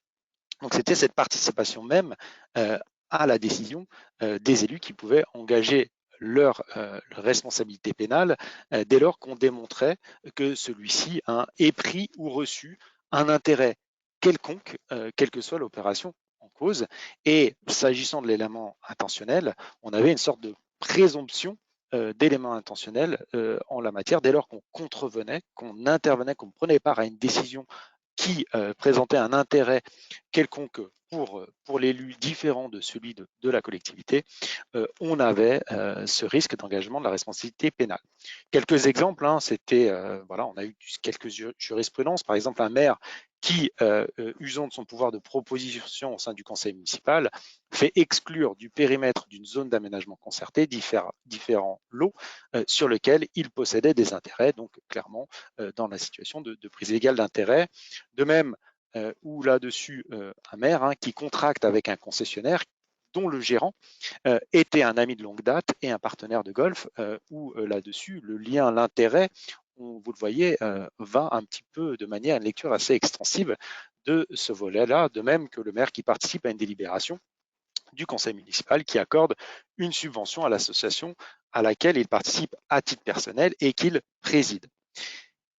Donc c'était cette participation même à la décision des élus qui pouvaient engager leur responsabilité pénale dès lors qu'on démontrait que celui-ci ait pris ou reçu un intérêt quelconque, quelle que soit l'opération en cause. Et s'agissant de l'élément intentionnel, on avait une sorte de présomption d'éléments intentionnels en la matière dès lors qu'on contrevenait, qu'on intervenait, qu'on prenait part à une décision qui présentait un intérêt quelconque pour l'élu différent de celui de la collectivité, on avait ce risque d'engagement de la responsabilité pénale. Quelques exemples, c'était, voilà, on a eu quelques jurisprudences, par exemple un maire qui, usant de son pouvoir de proposition au sein du conseil municipal, fait exclure du périmètre d'une zone d'aménagement concerté différents lots sur lesquels il possédait des intérêts, donc clairement dans la situation de prise illégale d'intérêt. De même, ou là-dessus, un maire qui contracte avec un concessionnaire dont le gérant était un ami de longue date et un partenaire de golf, où là-dessus, le lien, l'intérêt, vous le voyez, va un petit peu de manière à une lecture assez extensive de ce volet-là, de même que le maire qui participe à une délibération du conseil municipal qui accorde une subvention à l'association à laquelle il participe à titre personnel et qu'il préside.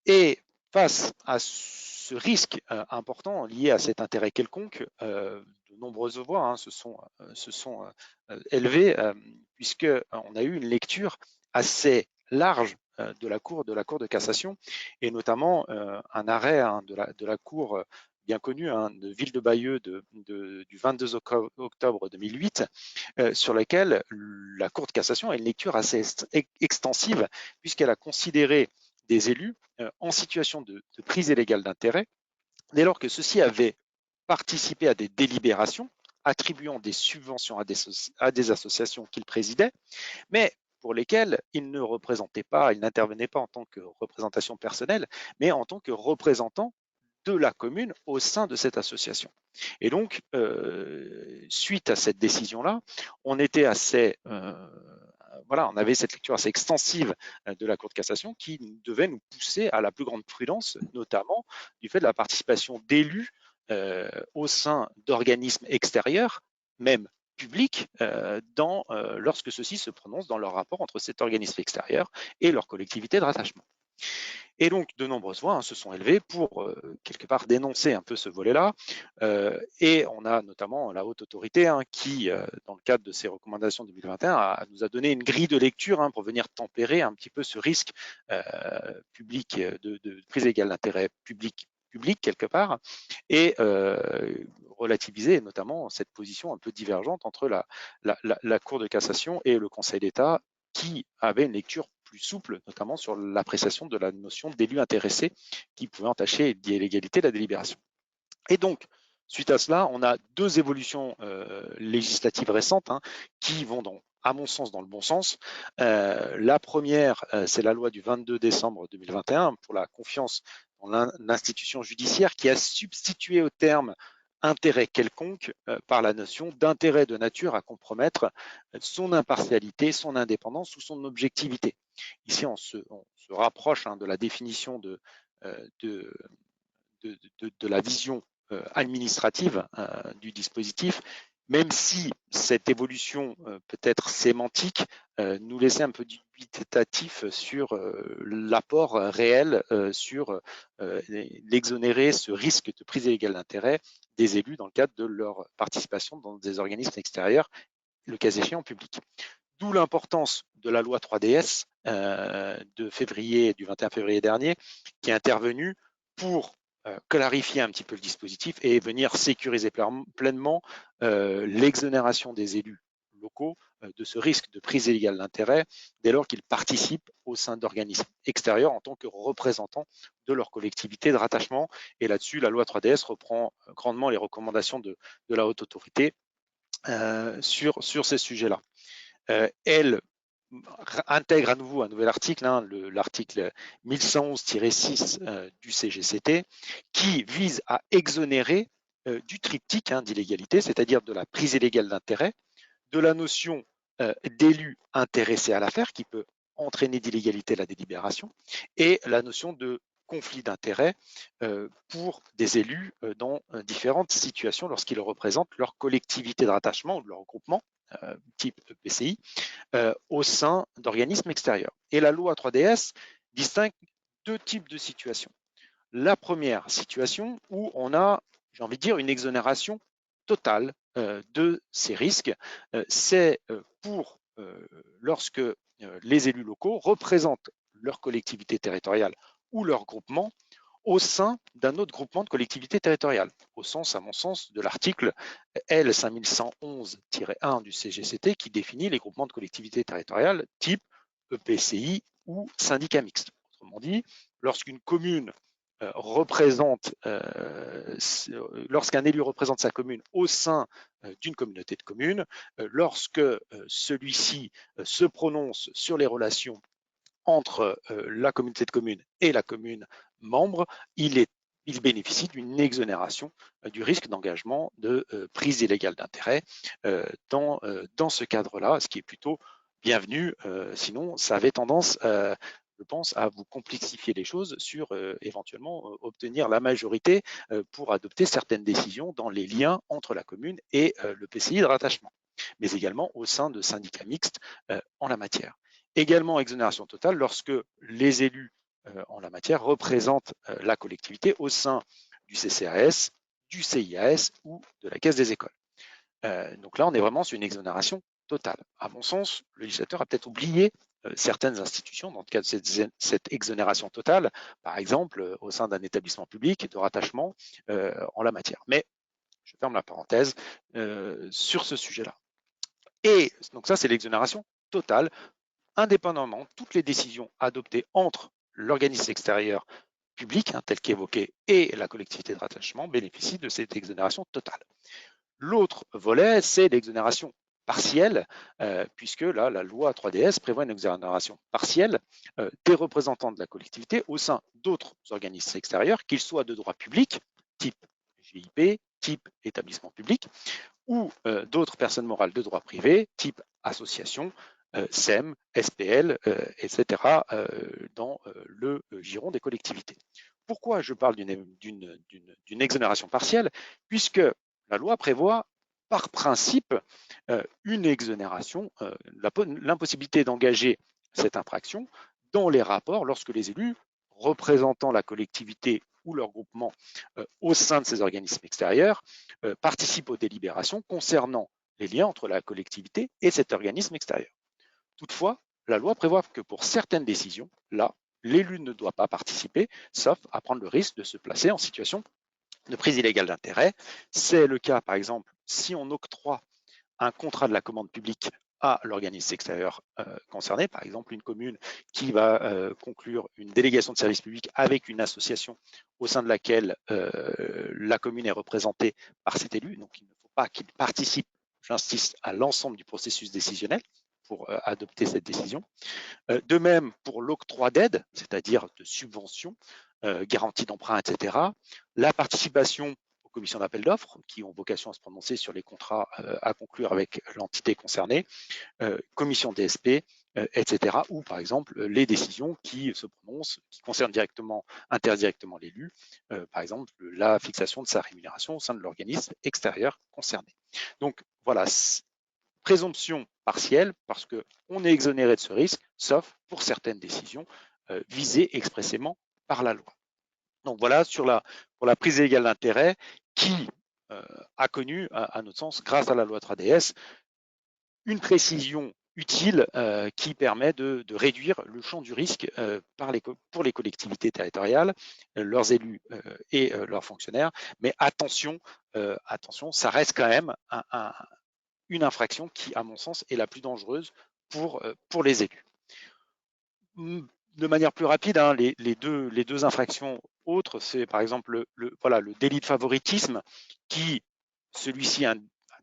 Et face à ce risque important lié à cet intérêt quelconque, de nombreuses voix se sont élevées puisqu'on a eu une lecture assez large de la Cour de cassation et notamment un arrêt de la Cour bien connu de Ville de Bayeux du 22 octobre 2008 sur lequel la Cour de cassation a une lecture assez extensive puisqu'elle a considéré des élus en situation de prise illégale d'intérêt, dès lors que ceux-ci avaient participé à des délibérations attribuant des subventions à des associations qu'ils présidaient, mais pour lesquelles ils ne représentaient pas, ils n'intervenaient pas en tant que représentation personnelle, mais en tant que représentant de la commune au sein de cette association. Et donc, suite à cette décision-là, on était assez voilà, on avait cette lecture assez extensive de la Cour de cassation qui devait nous pousser à la plus grande prudence, notamment du fait de la participation d'élus au sein d'organismes extérieurs, même publics, lorsque ceux-ci se prononcent dans leur rapport entre cet organisme extérieur et leur collectivité de rattachement. Et donc, de nombreuses voix se sont élevées pour, quelque part, dénoncer un peu ce volet-là. Et on a notamment la haute autorité qui, dans le cadre de ses recommandations 2021, nous a donné une grille de lecture pour venir tempérer un petit peu ce risque public de prise égale d'intérêt public quelque part, et relativiser notamment cette position un peu divergente entre la Cour de cassation et le Conseil d'État, qui avait une lecture plus souple, notamment sur l'appréciation de la notion d'élu intéressé qui pouvait entacher l'illégalité de la délibération. Et donc, suite à cela, on a deux évolutions législatives récentes qui vont, à mon sens, dans le bon sens. La première, c'est la loi du 22 décembre 2021 pour la confiance dans l'institution judiciaire qui a substitué au terme intérêt quelconque par la notion d'intérêt de nature à compromettre son impartialité, son indépendance ou son objectivité. Ici, on se rapproche de la définition de la vision administrative du dispositif, même si cette évolution peut-être sémantique nous laissait un peu dubitatif sur l'apport réel sur l'exonérer ce risque de prise illégale d'intérêt des élus dans le cadre de leur participation dans des organismes extérieurs, le cas échéant public. D'où l'importance de la loi 3DS du 21 février dernier, qui est intervenue pour clarifier un petit peu le dispositif et venir sécuriser pleinement l'exonération des élus locaux de ce risque de prise illégale d'intérêt dès lors qu'ils participent au sein d'organismes extérieurs en tant que représentants de leur collectivité de rattachement. Et là-dessus, la loi 3DS reprend grandement les recommandations de la Haute Autorité sur ces sujets-là. Elle intègre à nouveau un nouvel article, l'article 1111-6 du CGCT, qui vise à exonérer du triptyque d'illégalité, c'est-à-dire de la prise illégale d'intérêt, de la notion d'élu intéressé à l'affaire, qui peut entraîner d'illégalité la délibération, et la notion de conflit d'intérêt pour des élus dans différentes situations lorsqu'ils représentent leur collectivité de rattachement ou de leur regroupement, type EPCI, au sein d'organismes extérieurs. Et la loi 3DS distingue deux types de situations. La première situation où on a, j'ai envie de dire, une exonération totale de ces risques, c'est pour lorsque les élus locaux représentent leur collectivité territoriale ou leur groupement au sein d'un autre groupement de collectivités territoriales, au sens, à mon sens, de l'article L5111-1 du CGCT qui définit les groupements de collectivités territoriales type EPCI ou syndicat mixte. Autrement dit, lorsqu'une commune lorsqu'un élu représente sa commune au sein d'une communauté de communes, lorsque celui-ci se prononce sur les relations entre la communauté de communes et la commune membre, il bénéficie d'une exonération du risque d'engagement de prise illégale d'intérêt dans ce cadre-là, ce qui est plutôt bienvenu. Sinon, ça avait tendance, je pense, à vous complexifier les choses sur éventuellement obtenir la majorité pour adopter certaines décisions dans les liens entre la commune et le PCI de rattachement, mais également au sein de syndicats mixtes en la matière. Également exonération totale lorsque les élus en la matière représentent la collectivité au sein du CCAS, du CIAS ou de la Caisse des écoles. Donc là, on est vraiment sur une exonération totale. À mon sens, le législateur a peut-être oublié certaines institutions dans le cadre de cette exonération totale, par exemple au sein d'un établissement public de rattachement en la matière. Mais je ferme la parenthèse sur ce sujet-là. Et donc ça, c'est l'exonération totale, indépendamment, toutes les décisions adoptées entre l'organisme extérieur public, tel qu'évoqué, et la collectivité de rattachement bénéficient de cette exonération totale. L'autre volet, c'est l'exonération partielle, puisque là, la loi 3DS prévoit une exonération partielle des représentants de la collectivité au sein d'autres organismes extérieurs, qu'ils soient de droit public, type GIP, type établissement public, ou d'autres personnes morales de droit privé, type association, SEM, SPL, etc., dans le giron des collectivités. Pourquoi je parle d'une exonération partielle? Puisque la loi prévoit par principe une exonération, l'impossibilité d'engager cette infraction dans les rapports lorsque les élus représentant la collectivité ou leur groupement au sein de ces organismes extérieurs participent aux délibérations concernant les liens entre la collectivité et cet organisme extérieur. Toutefois, la loi prévoit que pour certaines décisions, là, l'élu ne doit pas participer, sauf à prendre le risque de se placer en situation de prise illégale d'intérêt. C'est le cas, par exemple, si on octroie un contrat de la commande publique à l'organisme extérieur concerné, par exemple une commune qui va conclure une délégation de service public avec une association au sein de laquelle la commune est représentée par cet élu, donc il ne faut pas qu'il participe, j'insiste, à l'ensemble du processus décisionnel pour adopter cette décision. De même pour l'octroi d'aide, c'est-à-dire de subventions, garantie d'emprunt, etc. La participation au commissions d'appel d'offres qui ont vocation à se prononcer sur les contrats à conclure avec l'entité concernée, commission DSP, etc. Ou par exemple les décisions qui se prononcent, qui concernent directement, indirectement l'élu, par exemple la fixation de sa rémunération au sein de l'organisme extérieur concerné. Donc voilà, présomption partielle parce qu'on est exonéré de ce risque, sauf pour certaines décisions visées expressément par la loi. Donc voilà pour la prise illégale d'intérêt qui a connu, à notre sens, grâce à la loi 3DS, une précision utile qui permet de réduire le champ du risque pour les collectivités territoriales, leurs élus et leurs fonctionnaires. Mais attention, ça reste quand même une infraction qui, à mon sens, est la plus dangereuse pour les élus. De manière plus rapide, hein, les deux infractions autres, c'est par exemple le délit de favoritisme, qui, celui-ci, un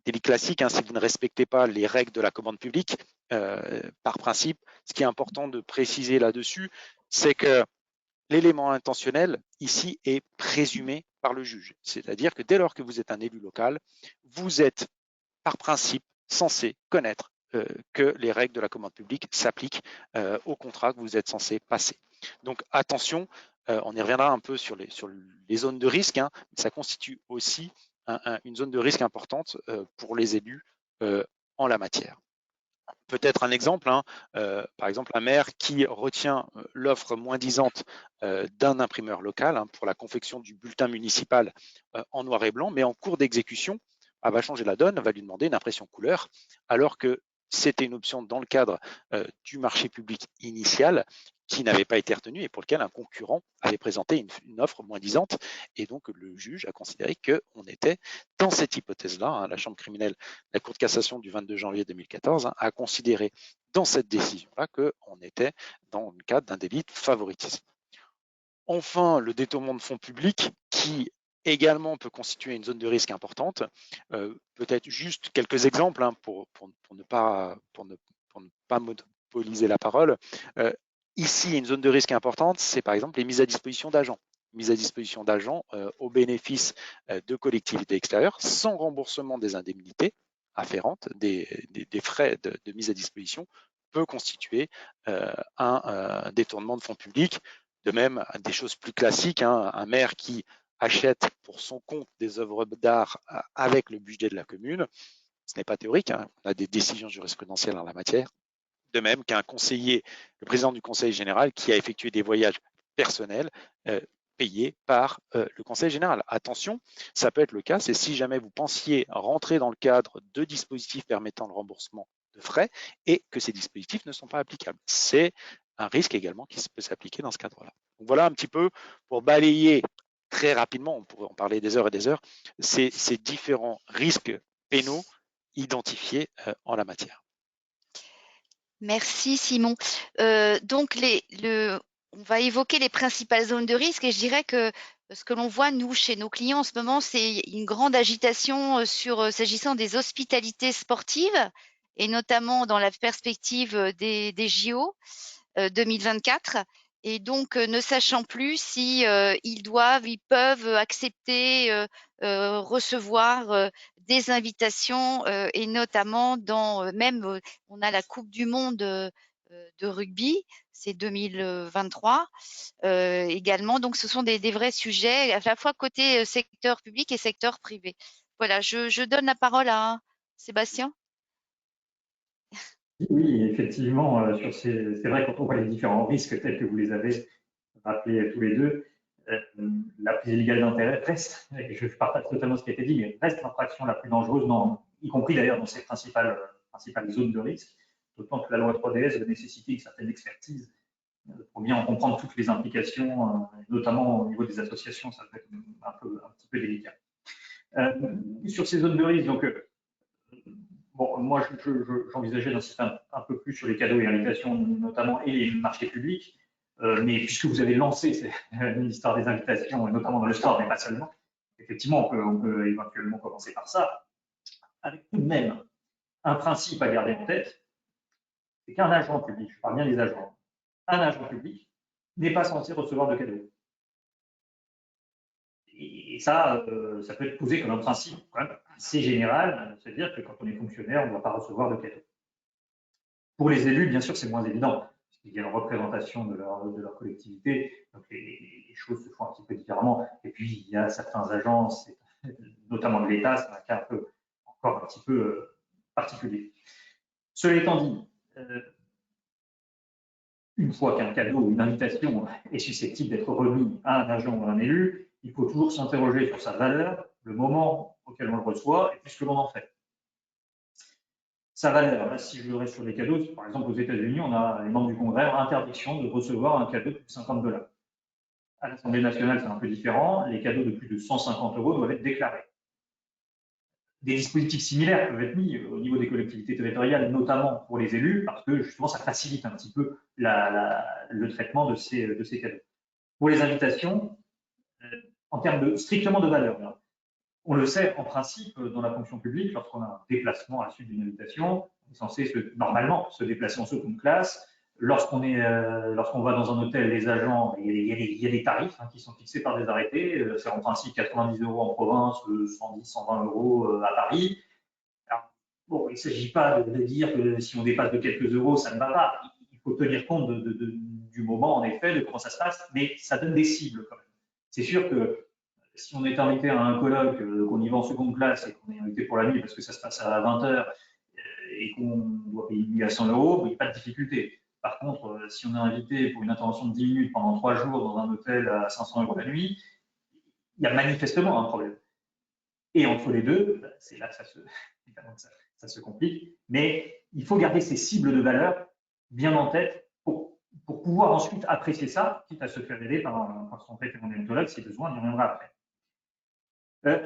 délit classique, hein, si vous ne respectez pas les règles de la commande publique, par principe. Ce qui est important de préciser là-dessus, c'est que l'élément intentionnel ici est présumé par le juge. C'est-à-dire que dès lors que vous êtes un élu local, vous êtes par principe censé connaître que les règles de la commande publique s'appliquent au contrat que vous êtes censé passer. Donc attention, on y reviendra un peu sur les zones de risque, hein, mais ça constitue aussi une zone de risque importante pour les élus en la matière. Peut-être un exemple, hein, par exemple un maire qui retient l'offre moins-disante d'un imprimeur local hein, pour la confection du bulletin municipal en noir et blanc, mais en cours d'exécution, va changer la donne, va lui demander une impression couleur, alors que c'était une option dans le cadre du marché public initial qui n'avait pas été retenue et pour lequel un concurrent avait présenté une offre moins-disante. Et donc, le juge a considéré qu'on était dans cette hypothèse-là. Hein, la Chambre criminelle, la Cour de cassation du 22 janvier 2014, hein, a considéré dans cette décision-là qu'on était dans le cadre d'un délit de favoritisme. Enfin, le détournement de fonds publics qui également peut constituer une zone de risque importante. Peut-être juste quelques exemples hein, pour ne pas monopoliser la parole. Ici, une zone de risque importante, c'est par exemple les mises à disposition d'agents. Mise à disposition d'agents au bénéfice de collectivités extérieures sans remboursement des indemnités afférentes, des frais de mise à disposition, peut constituer un détournement de fonds publics. De même, des choses plus classiques, hein, un maire qui achète pour son compte des œuvres d'art avec le budget de la commune, ce n'est pas théorique, hein, on a des décisions jurisprudentielles en la matière. De même qu'un conseiller, le président du conseil général, qui a effectué des voyages personnels payés par le conseil général. Attention, ça peut être le cas, c'est si jamais vous pensiez rentrer dans le cadre de dispositifs permettant le remboursement de frais et que ces dispositifs ne sont pas applicables. C'est un risque également qui peut s'appliquer dans ce cadre-là. Donc voilà un petit peu pour balayer très rapidement, on pourrait en parler des heures et des heures, ces différents risques pénaux identifiés en la matière. Merci Simon. Donc on va évoquer les principales zones de risque et je dirais que ce que l'on voit nous chez nos clients en ce moment, c'est une grande agitation s'agissant des hospitalités sportives et notamment dans la perspective des JO 2024. Et donc, ne sachant plus si ils peuvent accepter, recevoir des invitations et notamment même on a la Coupe du Monde de rugby, c'est 2023 également. Donc, ce sont des vrais sujets à la fois côté secteur public et secteur privé. Voilà, je donne la parole à Sébastien. Oui, effectivement, c'est vrai quand on voit les différents risques tels que vous les avez rappelés tous les deux, la prise illégale d'intérêt reste, et je partage totalement ce qui a été dit, mais reste l'infraction la plus dangereuse, y compris d'ailleurs dans ses principales zones de risque, d'autant que la loi 3DS va nécessiter une certaine expertise pour bien en comprendre toutes les implications, notamment au niveau des associations, ça peut être un petit peu délicat. Sur ces zones de risque, donc bon, moi, j'envisageais d'insister un peu plus sur les cadeaux et invitations, notamment, et les marchés publics. Mais puisque vous avez lancé l'histoire des invitations, notamment dans le sport, mais pas seulement, effectivement, on peut éventuellement commencer par ça. Avec tout de même un principe à garder en tête, c'est qu'un agent public, je parle bien des agents, un agent public n'est pas censé recevoir de cadeaux. Et Et ça, ça peut être posé comme un principe quand même assez général, c'est-à-dire que quand on est fonctionnaire, on ne doit pas recevoir de cadeaux. Pour les élus, bien sûr, c'est moins évident, puisqu'il y a une représentation de leur collectivité, donc les choses se font un petit peu différemment. Et puis, il y a certains agences, notamment de l'État, c'est un cas encore un petit peu particulier. Cela étant dit, une fois qu'un cadeau ou une invitation est susceptible d'être remis à un agent ou à un élu, il faut toujours s'interroger sur sa valeur, le moment auquel on le reçoit et puis ce que l'on en fait. Sa valeur, là, si je reste sur les cadeaux, par exemple aux États-Unis, on a les membres du Congrès ont interdiction de recevoir un cadeau de plus de 50 $. À l'Assemblée nationale, c'est un peu différent. Les cadeaux de plus de 150 € doivent être déclarés. Des dispositifs similaires peuvent être mis au niveau des collectivités territoriales, notamment pour les élus, parce que justement, ça facilite un petit peu le traitement de ces cadeaux. Pour les invitations, en termes strictement de valeur, on le sait en principe dans la fonction publique, lorsqu'on a un déplacement à la suite d'une invitation, on est censé normalement se déplacer en seconde classe. Lorsqu'on va dans un hôtel, les agents, il y a des tarifs qui sont fixés par des arrêtés. C'est en principe 90 € en province, 110, 120 € à Paris. Alors, bon, il ne s'agit pas de dire que si on dépasse de quelques euros, ça ne va pas. Il faut tenir compte du moment, en effet, de comment ça se passe, mais ça donne des cibles quand même. C'est sûr que si on est invité à un colloque, qu'on y va en seconde classe et qu'on est invité pour la nuit parce que ça se passe à 20 h et qu'on doit payer une nuit à 100 €, il n'y a pas de difficulté. Par contre, si on est invité pour une intervention de 10 minutes pendant 3 jours dans un hôtel à 500 € la nuit, il y a manifestement un problème. Et entre les deux, c'est là que ça se complique. Mais il faut garder ces cibles de valeur bien en tête pour pouvoir ensuite apprécier ça, quitte à se faire aider par son prêtre et mon déontologue si besoin, on y reviendra après.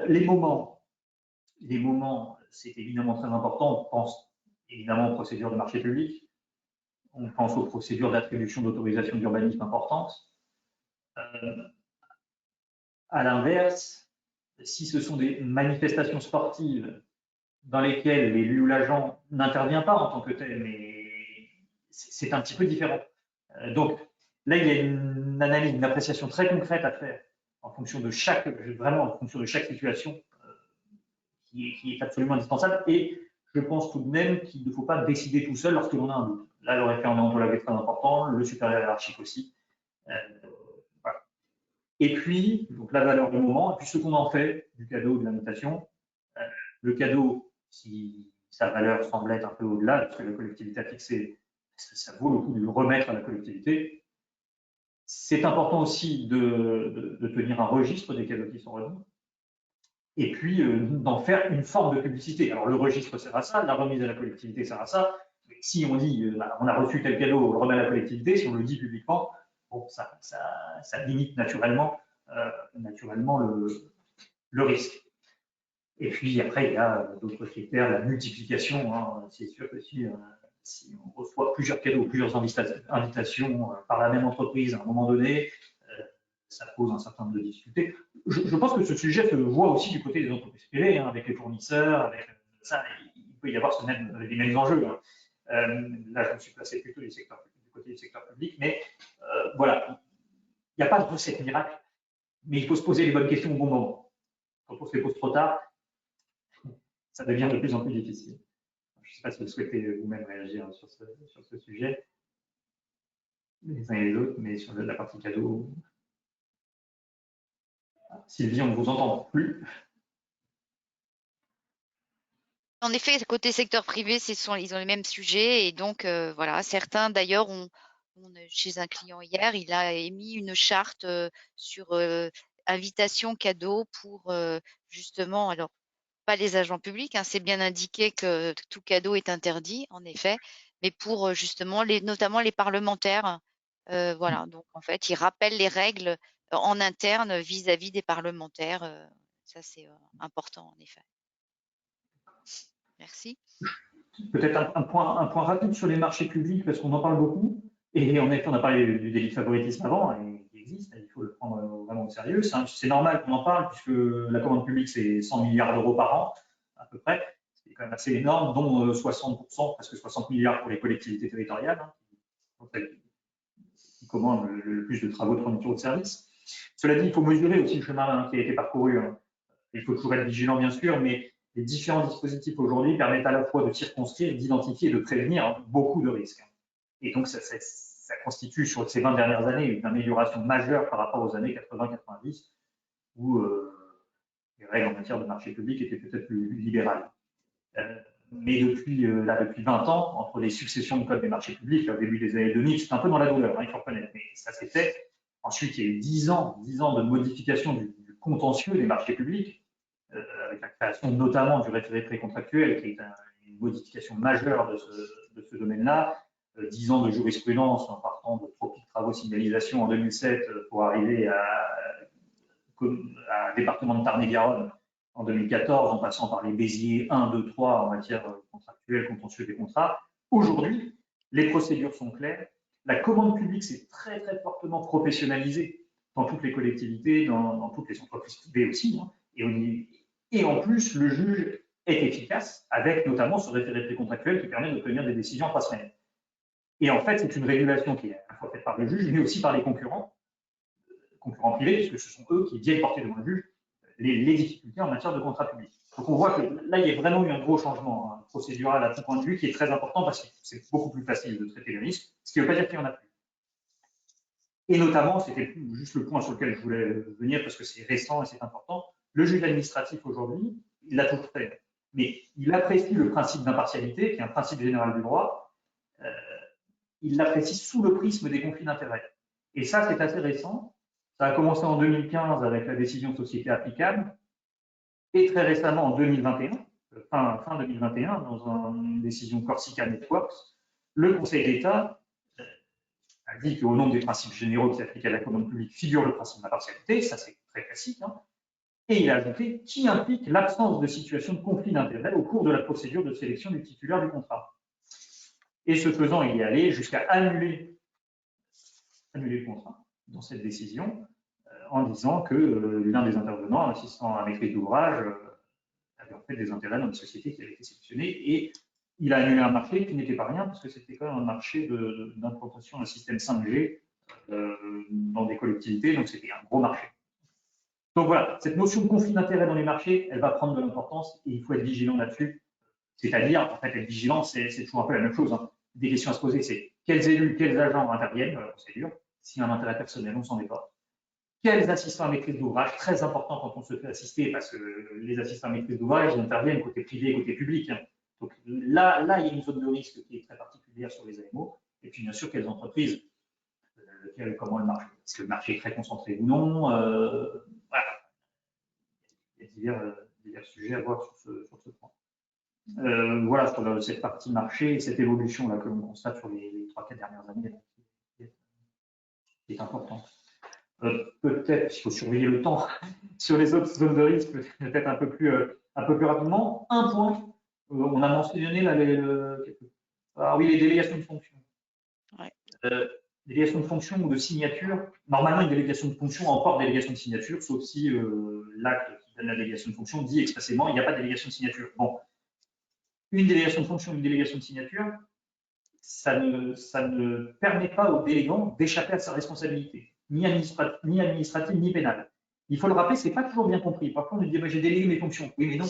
Les moments, c'est évidemment très important. On pense évidemment aux procédures de marché public. On pense aux procédures d'attribution d'autorisation d'urbanisme importantes. À l'inverse, si ce sont des manifestations sportives dans lesquelles l'élu ou l'agent n'intervient pas en tant que tel, mais c'est un petit peu différent. Donc là, il y a une analyse, une appréciation très concrète à faire en fonction de chaque situation qui est absolument indispensable. Et je pense tout de même qu'il ne faut pas décider tout seul lorsque l'on a un doute. Là, le référent déontologue est très important, le supérieur hiérarchique aussi. Voilà. Et puis, donc la valeur du moment, et puis ce qu'on en fait du cadeau ou de l'invitation. Le cadeau, si sa valeur semble être un peu au-delà de ce que la collectivité a fixé, est-ce que ça vaut le coup de le remettre à la collectivité? C'est important aussi de tenir un registre des cadeaux qui sont remis et puis d'en faire une forme de publicité. Alors le registre sert à ça, la remise à la collectivité sert à ça. Mais si on dit on a reçu tel cadeau, on le remet à la collectivité, si on le dit publiquement, bon, ça limite naturellement le risque. Et puis après, il y a d'autres critères, la multiplication. C'est sûr que si on reçoit plusieurs cadeaux, plusieurs invitations par la même entreprise à un moment donné, ça pose un certain nombre de difficultés. Je pense que ce sujet se voit aussi du côté des entreprises privées, avec les fournisseurs, avec ça, il peut y avoir les mêmes enjeux. Là, je me suis placé plutôt du côté du secteur public, mais voilà, il n'y a pas de recette miracle, mais il faut se poser les bonnes questions au bon moment. Quand on se les pose trop tard, ça devient de plus en plus difficile. Je ne sais pas si vous souhaitez vous-même réagir sur ce sujet, les uns et les autres, mais sur la partie cadeau. Sylvie, on ne vous entend plus. En effet, côté secteur privé, ils ont les mêmes sujets et donc voilà, certains d'ailleurs chez un client hier, il a émis une charte sur invitation cadeau pour justement, alors pas les agents publics, c'est bien indiqué que tout cadeau est interdit en effet, mais pour justement notamment les parlementaires, voilà. Donc en fait, il rappelle les règles en interne vis-à-vis des parlementaires. Ça c'est important en effet. Merci. Peut-être un point rapide sur les marchés publics, parce qu'on en parle beaucoup. Et en effet, on a parlé du délit de favoritisme avant, et qui existe, et il faut le prendre vraiment au sérieux. C'est normal qu'on en parle, puisque la commande publique, c'est 100 milliards d'euros par an, à peu près. C'est quand même assez énorme, dont 60%, presque 60 milliards pour les collectivités territoriales, qui commandent le plus de travaux de fourniture de services. Cela dit, il faut mesurer aussi le chemin qui a été parcouru. Il faut toujours être vigilant, bien sûr, mais les différents dispositifs aujourd'hui permettent à la fois de circonscrire, d'identifier et de prévenir beaucoup de risques. Et donc, ça constitue sur ces 20 dernières années une amélioration majeure par rapport aux années 80-90, où les règles en matière de marché public étaient peut-être plus libérales. Mais depuis 20 ans, entre les successions de codes des marchés publics, au début des années 2000, c'était un peu dans la douleur, il faut reconnaître, mais ça s'est fait. Ensuite, il y a eu 10 ans de modification du contentieux des marchés publics, avec la création notamment du référé précontractuel, qui est une modification majeure de ce domaine-là. 10 ans de jurisprudence en partant de tropiques travaux signalisation en 2007 pour arriver à département de Tarn-et-Garonne en 2014, en passant par les Béziers 1, 2, 3 en matière contractuelle, contentieux des contrats. Aujourd'hui, les procédures sont claires. La commande publique s'est très, très fortement professionnalisée dans toutes les collectivités, dans toutes les entreprises privées aussi. Et en plus, le juge est efficace avec notamment ce référé précontractuel qui permet d'obtenir des décisions en 3 semaines. Et en fait, c'est une régulation qui est à la fois faite par le juge, mais aussi par les concurrents privés, puisque ce sont eux qui viennent porter devant le juge les difficultés en matière de contrat public. Donc on voit que là, il y a vraiment eu un gros changement procédural à tout point de vue qui est très important parce que c'est beaucoup plus facile de traiter les risques, ce qui ne veut pas dire qu'il n'y en a plus. Et notamment, c'était juste le point sur lequel je voulais venir parce que c'est récent et c'est important, le juge administratif aujourd'hui, il l'a toujours fait, mais il apprécie le principe d'impartialité, qui est un principe général du droit, il l'apprécie sous le prisme des conflits d'intérêts. Et ça, c'est assez récent. Ça a commencé en 2015 avec la décision de société applicable et très récemment en 2021, fin 2021, dans une décision Corsica Networks, le Conseil d'État a dit qu'au nom des principes généraux qui s'appliquent à la commande publique figure le principe d'impartialité, ça c'est très classique, et il a ajouté qui implique l'absence de situation de conflit d'intérêts au cours de la procédure de sélection du titulaire du contrat. Et ce faisant, il est allé jusqu'à annuler le contrat dans cette décision en disant que l'un des intervenants, assistant à maîtrise d'ouvrage, avait en fait des intérêts dans une société qui avait été sélectionnée et il a annulé un marché qui n'était pas rien parce que c'était quand même un marché d'implantation d'un système 5G dans des collectivités, donc c'était un gros marché. Donc voilà, cette notion de conflit d'intérêts dans les marchés, elle va prendre de l'importance et il faut être vigilant là-dessus. C'est-à-dire, en fait, être vigilant, c'est toujours un peu la même chose. Des questions à se poser, c'est quels élus, quels agents interviennent dans la procédure. S'il y a un intérêt personnel, on s'en déporte. Quels assistants à maîtrise d'ouvrage, très important quand on se fait assister, parce que les assistants à maîtrise d'ouvrage, ils interviennent côté privé et côté public. Donc là, il y a une zone de risque qui est très particulière sur les AMO. Et puis, bien sûr, quelles entreprises, comment le marché, est-ce que le marché est très concentré ou non. Voilà. Il y a divers sujets à voir sur ce point. Voilà, sur cette partie marché, cette évolution-là que l'on constate sur les 3-4 dernières années, qui est importante. Peut-être, il faut surveiller le temps, sur les autres zones de risque, peut-être un peu plus rapidement. Un point, on a mentionné là, les délégations de fonction. Ouais. Délégation de fonction ou de signature. Normalement, une délégation de fonction emporte délégation de signature, sauf si l'acte qui donne la délégation de fonction dit expressément il n'y a pas de délégation de signature. Bon, une délégation de fonction, une délégation de signature, ça ne permet pas au délégant d'échapper à sa responsabilité. Ni administrative, ni pénale. Il faut le rappeler, ce n'est pas toujours bien compris. Parfois, on nous dit j'ai délégué mes fonctions. Oui, mais non.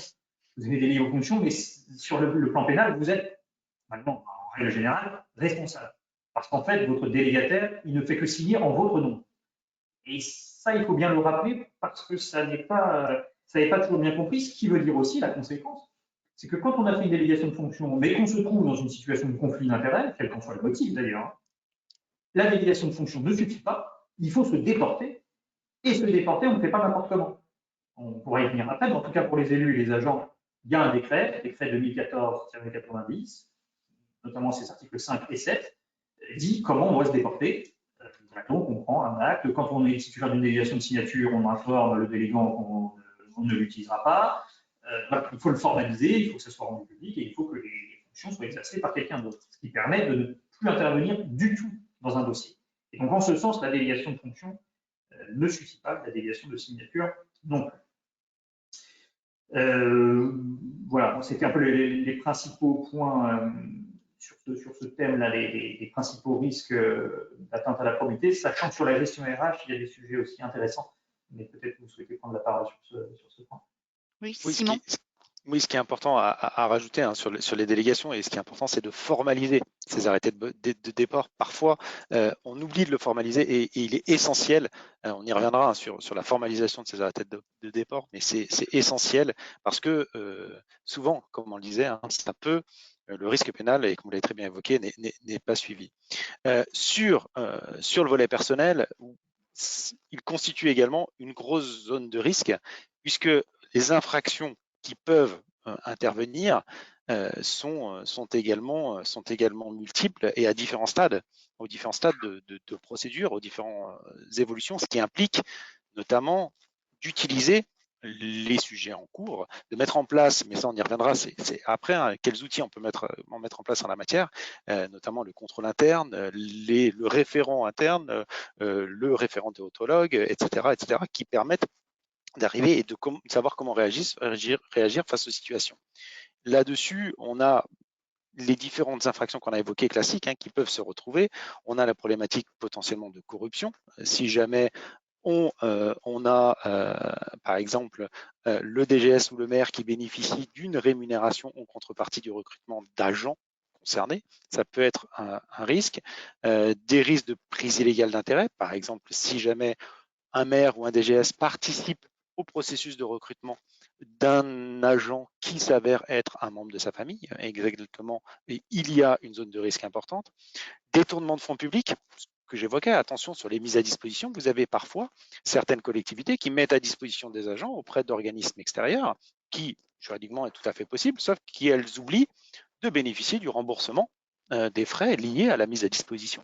Vous avez délégué vos fonctions, mais sur le plan pénal, vous êtes, maintenant, en règle générale, responsable. Parce qu'en fait, votre délégataire, il ne fait que signer en votre nom. Et ça, il faut bien le rappeler parce que ça n'est pas toujours bien compris. Ce qui veut dire aussi, la conséquence, c'est que quand on a fait une délégation de fonction, mais qu'on se trouve dans une situation de conflit d'intérêts, quel qu'en soit le motif d'ailleurs, la délégation de fonction ne suffit pas. Il faut se déporter, et se déporter, on ne fait pas n'importe comment. On pourra y venir après, mais en tout cas pour les élus et les agents, il y a un décret 2014-90, notamment ces articles 5 et 7, dit comment on doit se déporter. Donc on prend un acte, quand on est titulaire d'une délégation de signature, on informe le délégant qu'on ne l'utilisera pas. Il faut le formaliser, il faut que ce soit rendu public et il faut que les fonctions soient exercées par quelqu'un d'autre, ce qui permet de ne plus intervenir du tout dans un dossier. Et donc, en ce sens, la délégation de fonction ne suffit pas, la délégation de signature non plus. Voilà, c'était un peu les principaux points sur ce thème-là, les principaux risques d'atteinte à la probité, sachant que sur la gestion RH, il y a des sujets aussi intéressants, mais peut-être vous souhaitez prendre la parole sur ce point. Oui, Oui, Simon. ce qui est important à rajouter hein, sur les délégations, et ce qui est important, c'est de formaliser ces arrêtés de départ. Parfois, on oublie de le formaliser et il est essentiel, on y reviendra hein, sur la formalisation de ces arrêtés de départ, mais c'est essentiel parce que souvent, comme on le disait, hein, le risque pénal, et comme vous l'avez très bien évoqué, n'est pas suivi. Sur le volet personnel, il constitue également une grosse zone de risque puisque les infractions qui peuvent intervenir sont également multiples et à différents stades, aux différents stades de procédure, aux différentes évolutions, ce qui implique notamment d'utiliser les sujets en cours, de mettre en place, mais ça on y reviendra, c'est après, hein, quels outils on peut mettre en place en la matière, notamment le contrôle interne, le référent interne, le référent déontologue, etc., qui permettent d'arriver et de savoir comment réagir face aux situations. Là-dessus, on a les différentes infractions qu'on a évoquées classiques hein, qui peuvent se retrouver. On a la problématique potentiellement de corruption. Si jamais on a par exemple le DGS ou le maire qui bénéficie d'une rémunération en contrepartie du recrutement d'agents concernés, ça peut être un risque. Des risques de prise illégale d'intérêt, par exemple si jamais un maire ou un DGS participe au processus de recrutement d'un agent qui s'avère être un membre de sa famille, exactement, et il y a une zone de risque importante. Détournement de fonds publics, que j'évoquais, attention sur les mises à disposition, vous avez parfois certaines collectivités qui mettent à disposition des agents auprès d'organismes extérieurs, qui juridiquement est tout à fait possible, sauf qu'elles oublient de bénéficier du remboursement des frais liés à la mise à disposition.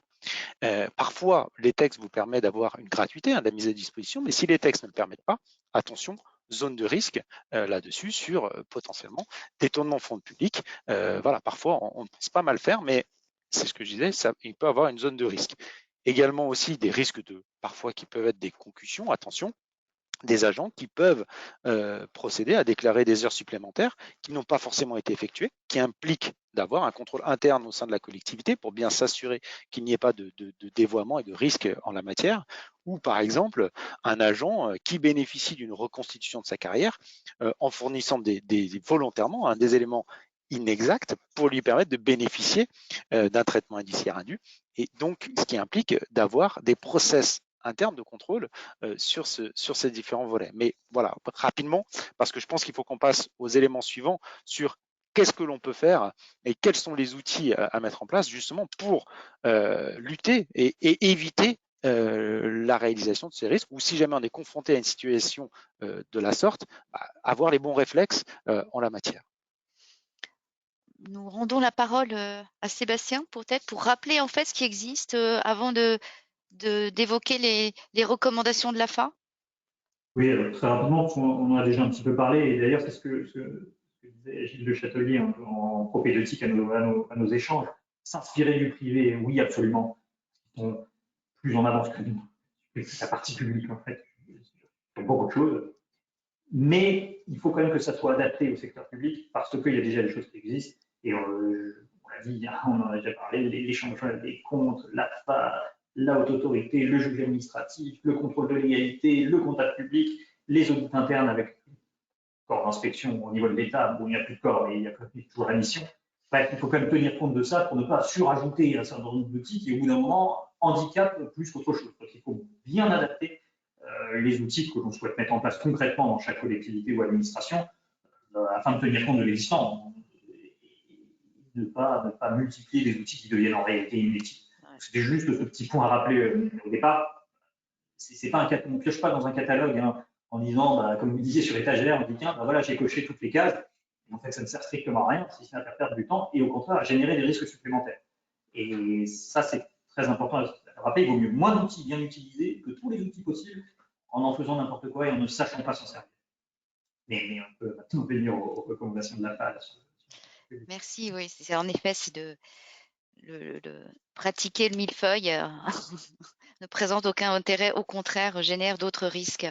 Parfois, les textes vous permettent d'avoir une gratuité hein, de la mise à disposition, mais si les textes ne le permettent pas, attention, zone de risque là-dessus sur potentiellement détournement de fonds publics. Voilà, parfois, on ne pense pas mal faire, mais c'est ce que je disais, il peut avoir une zone de risque. Également aussi des risques parfois qui peuvent être des concussions, attention, des agents qui peuvent procéder à déclarer des heures supplémentaires qui n'ont pas forcément été effectuées, qui impliquent d'avoir un contrôle interne au sein de la collectivité pour bien s'assurer qu'il n'y ait pas de dévoiement et de risque en la matière, ou par exemple un agent qui bénéficie d'une reconstitution de sa carrière en fournissant volontairement hein, des éléments inexacts pour lui permettre de bénéficier d'un traitement indiciaire indu, et donc ce qui implique d'avoir des process interne de contrôle sur ces différents volets. Mais voilà, rapidement, parce que je pense qu'il faut qu'on passe aux éléments suivants sur qu'est-ce que l'on peut faire et quels sont les outils à mettre en place justement pour lutter et éviter la réalisation de ces risques, ou si jamais on est confronté à une situation de la sorte, avoir les bons réflexes en la matière. Nous rendons la parole à Sébastien peut-être pour rappeler en fait ce qui existe avant d'évoquer les recommandations de l'AFA. Oui, alors, très rapidement, on en a déjà un petit peu parlé, et d'ailleurs c'est ce que disait Gilles Le Châtelier en propédeutique à nos échanges. S'inspirer du privé, oui, absolument. Ils sont plus en avance que nous. La partie publique, en fait, il y a beaucoup de choses. Mais il faut quand même que ça soit adapté au secteur public parce qu'il y a déjà des choses qui existent. Et on l'a dit, on en a déjà parlé, l'échange des comptes, l'AFA, la haute autorité, le juge administratif, le contrôle de légalité, le comptable public, les audits internes avec le corps d'inspection au niveau de l'État. Bon, il n'y a plus de corps, mais il y a toujours la mission. Bref, il faut quand même tenir compte de ça pour ne pas surajouter un certain nombre d'outils qui, au bout d'un moment, handicapent plus qu'autre chose. Donc, il faut bien adapter les outils que l'on souhaite mettre en place concrètement dans chaque collectivité ou administration afin de tenir compte de l'existant. Ne pas multiplier des outils qui deviennent en réalité inutiles. C'était juste ce petit point à rappeler au départ. On ne pioche pas dans un catalogue hein, en disant, comme vous disiez sur étagère, on dit tiens, voilà, j'ai coché toutes les cases. Et en fait, ça ne sert strictement à rien, si ce n'est à faire perdre du temps et au contraire à générer des risques supplémentaires. Et ça, c'est très important à rappeler. Il vaut mieux moins d'outils bien utilisés que tous les outils possibles en faisant n'importe quoi et en ne sachant pas s'en servir. Mais on peut maintenant venir aux recommandations de l'AFA. Merci, oui, en effet, c'est de pratiquer le millefeuille ne présente aucun intérêt, au contraire, génère d'autres risques.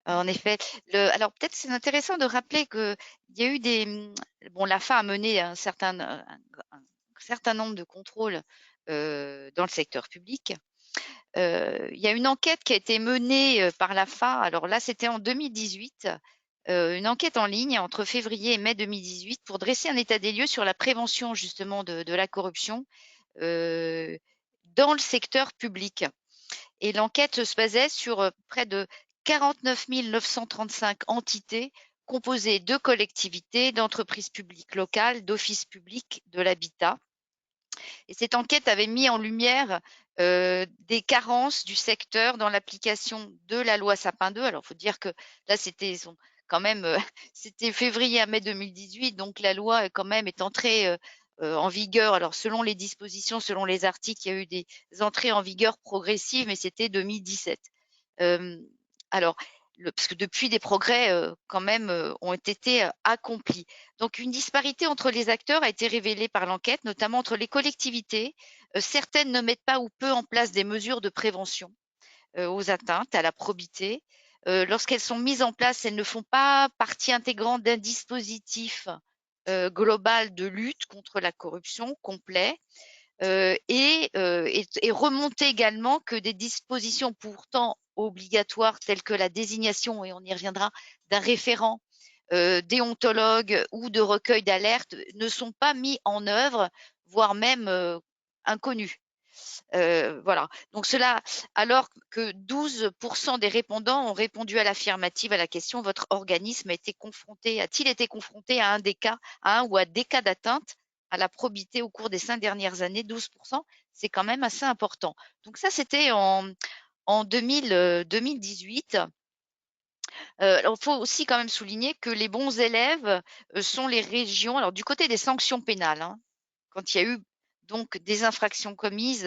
En effet, alors peut-être c'est intéressant de rappeler qu'il y a eu l'AFA a mené un certain nombre de contrôles dans le secteur public. Il y a une enquête qui a été menée par l'AFA, alors là c'était en 2018, une enquête en ligne entre février et mai 2018 pour dresser un état des lieux sur la prévention justement de la corruption dans le secteur public. Et l'enquête se basait sur près de 49 935 entités composées de collectivités, d'entreprises publiques locales, d'offices publics de l'habitat. Et cette enquête avait mis en lumière des carences du secteur dans l'application de la loi Sapin 2. Alors, il faut dire que là, c'était quand même, c'était février à mai 2018, donc la loi quand même est entrée en vigueur. Alors, selon les dispositions, selon les articles, il y a eu des entrées en vigueur progressives, mais c'était 2017. Alors, parce que depuis, des progrès quand même ont été accomplis. Donc, une disparité entre les acteurs a été révélée par l'enquête, notamment entre les collectivités. Certaines ne mettent pas ou peu en place des mesures de prévention aux atteintes à la probité. Lorsqu'elles sont mises en place, elles ne font pas partie intégrante d'un dispositif global de lutte contre la corruption complet. Et remonter également que des dispositions pourtant obligatoires telles que la désignation, et on y reviendra, d'un référent déontologue ou de recueil d'alerte ne sont pas mis en œuvre, voire même inconnus. Voilà. Donc cela, alors que 12% des répondants ont répondu à l'affirmative à la question, votre organisme a-t-il été confronté à un ou à des cas d'atteinte à la probité au cours des 5 dernières années? 12%, c'est quand même assez important. Donc ça, c'était en 2018. Il faut aussi quand même souligner que les bons élèves sont les régions. Alors du côté des sanctions pénales, hein, quand il y a eu donc des infractions commises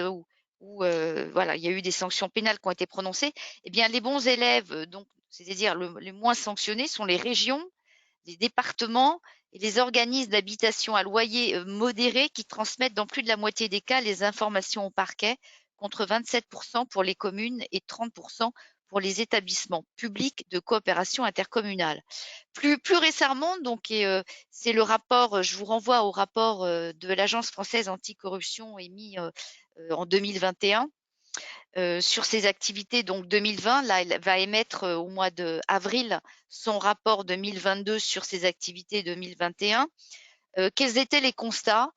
ou voilà, il y a eu des sanctions pénales qui ont été prononcées, eh bien les bons élèves, donc c'est-à-dire les moins sanctionnés, sont les régions, les départements et les organismes d'habitation à loyer modéré qui transmettent dans plus de la moitié des cas les informations au parquet, contre 27% pour les communes et 30% pour les établissements publics de coopération intercommunale. Plus récemment, donc, c'est le rapport, je vous renvoie au rapport de l'Agence française anticorruption émis en 2021 sur ses activités. Donc 2020, là, elle va émettre au mois d'avril son rapport 2022 sur ses activités 2021. Quels étaient les constats?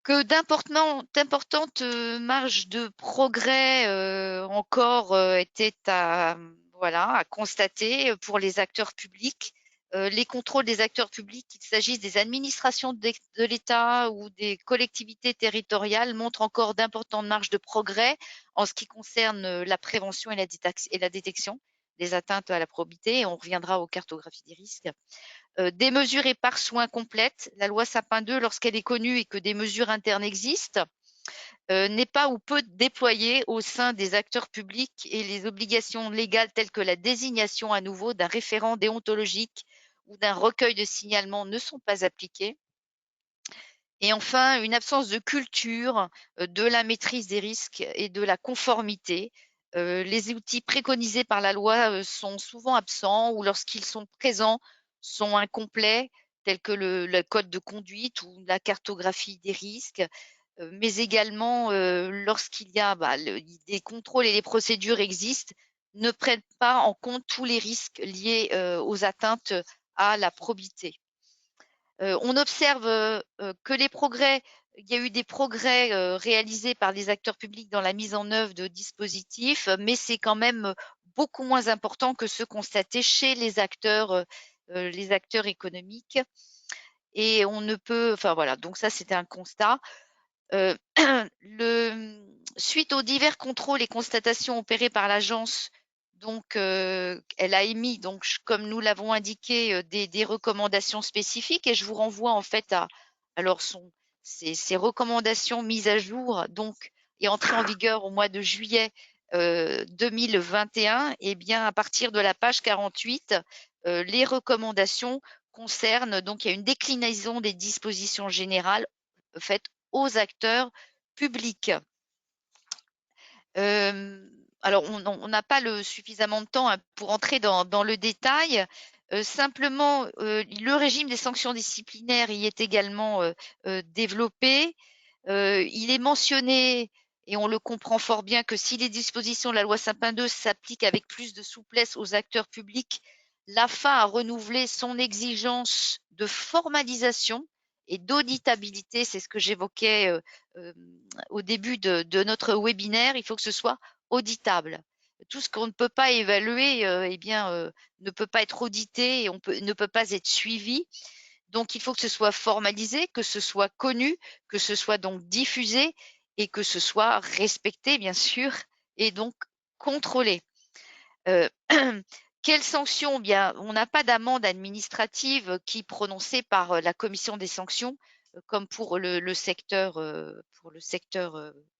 Que d'importantes marges de progrès encore étaient à constater pour les acteurs publics. Les contrôles des acteurs publics, qu'il s'agisse des administrations de l'État ou des collectivités territoriales, montrent encore d'importantes marges de progrès en ce qui concerne la prévention et la détection des atteintes à la probité. Et on reviendra aux cartographies des risques. Des mesures éparses ou incomplètes. La loi Sapin 2, lorsqu'elle est connue et que des mesures internes existent, n'est pas ou peu déployée au sein des acteurs publics, et les obligations légales telles que la désignation à nouveau d'un référent déontologique ou d'un recueil de signalements ne sont pas appliquées. Et enfin, une absence de culture de la maîtrise des risques et de la conformité. Les outils préconisés par la loi sont souvent absents, ou lorsqu'ils sont présents, sont incomplets, tels que le code de conduite ou la cartographie des risques, mais également lorsqu'il y a des contrôles et les procédures existent, ne prennent pas en compte tous les risques liés aux atteintes à la probité. On observe que il y a eu des progrès réalisés par les acteurs publics dans la mise en œuvre de dispositifs, mais c'est quand même beaucoup moins important que ceux constatés chez les acteurs économiques. Et on ne peut, enfin voilà, donc ça c'était un constat. Suite aux divers contrôles et constatations opérés par l'agence, donc elle a émis, donc comme nous l'avons indiqué, des recommandations spécifiques, et je vous renvoie en fait à ces recommandations mises à jour donc et entrées en vigueur au mois de juillet 2021. Et bien à partir de la page 48, les recommandations concernent, donc il y a une déclinaison des dispositions générales faites aux acteurs publics. Alors, on n'a pas suffisamment de temps pour entrer dans le détail. Simplement, le régime des sanctions disciplinaires y est également développé. il est mentionné, et on le comprend fort bien, que si les dispositions de la loi Sapin II s'appliquent avec plus de souplesse aux acteurs publics, l'AFA a renouvelé son exigence de formalisation et d'auditabilité. C'est ce que j'évoquais au début de notre webinaire. Il faut que ce soit auditable. Tout ce qu'on ne peut pas évaluer, ne peut pas être audité et ne peut pas être suivi. Donc, il faut que ce soit formalisé, que ce soit connu, que ce soit donc diffusé et que ce soit respecté, bien sûr, et donc contrôlé. Quelles sanctions? Bien, on n'a pas d'amende administrative qui est prononcée par la commission des sanctions, comme pour le secteur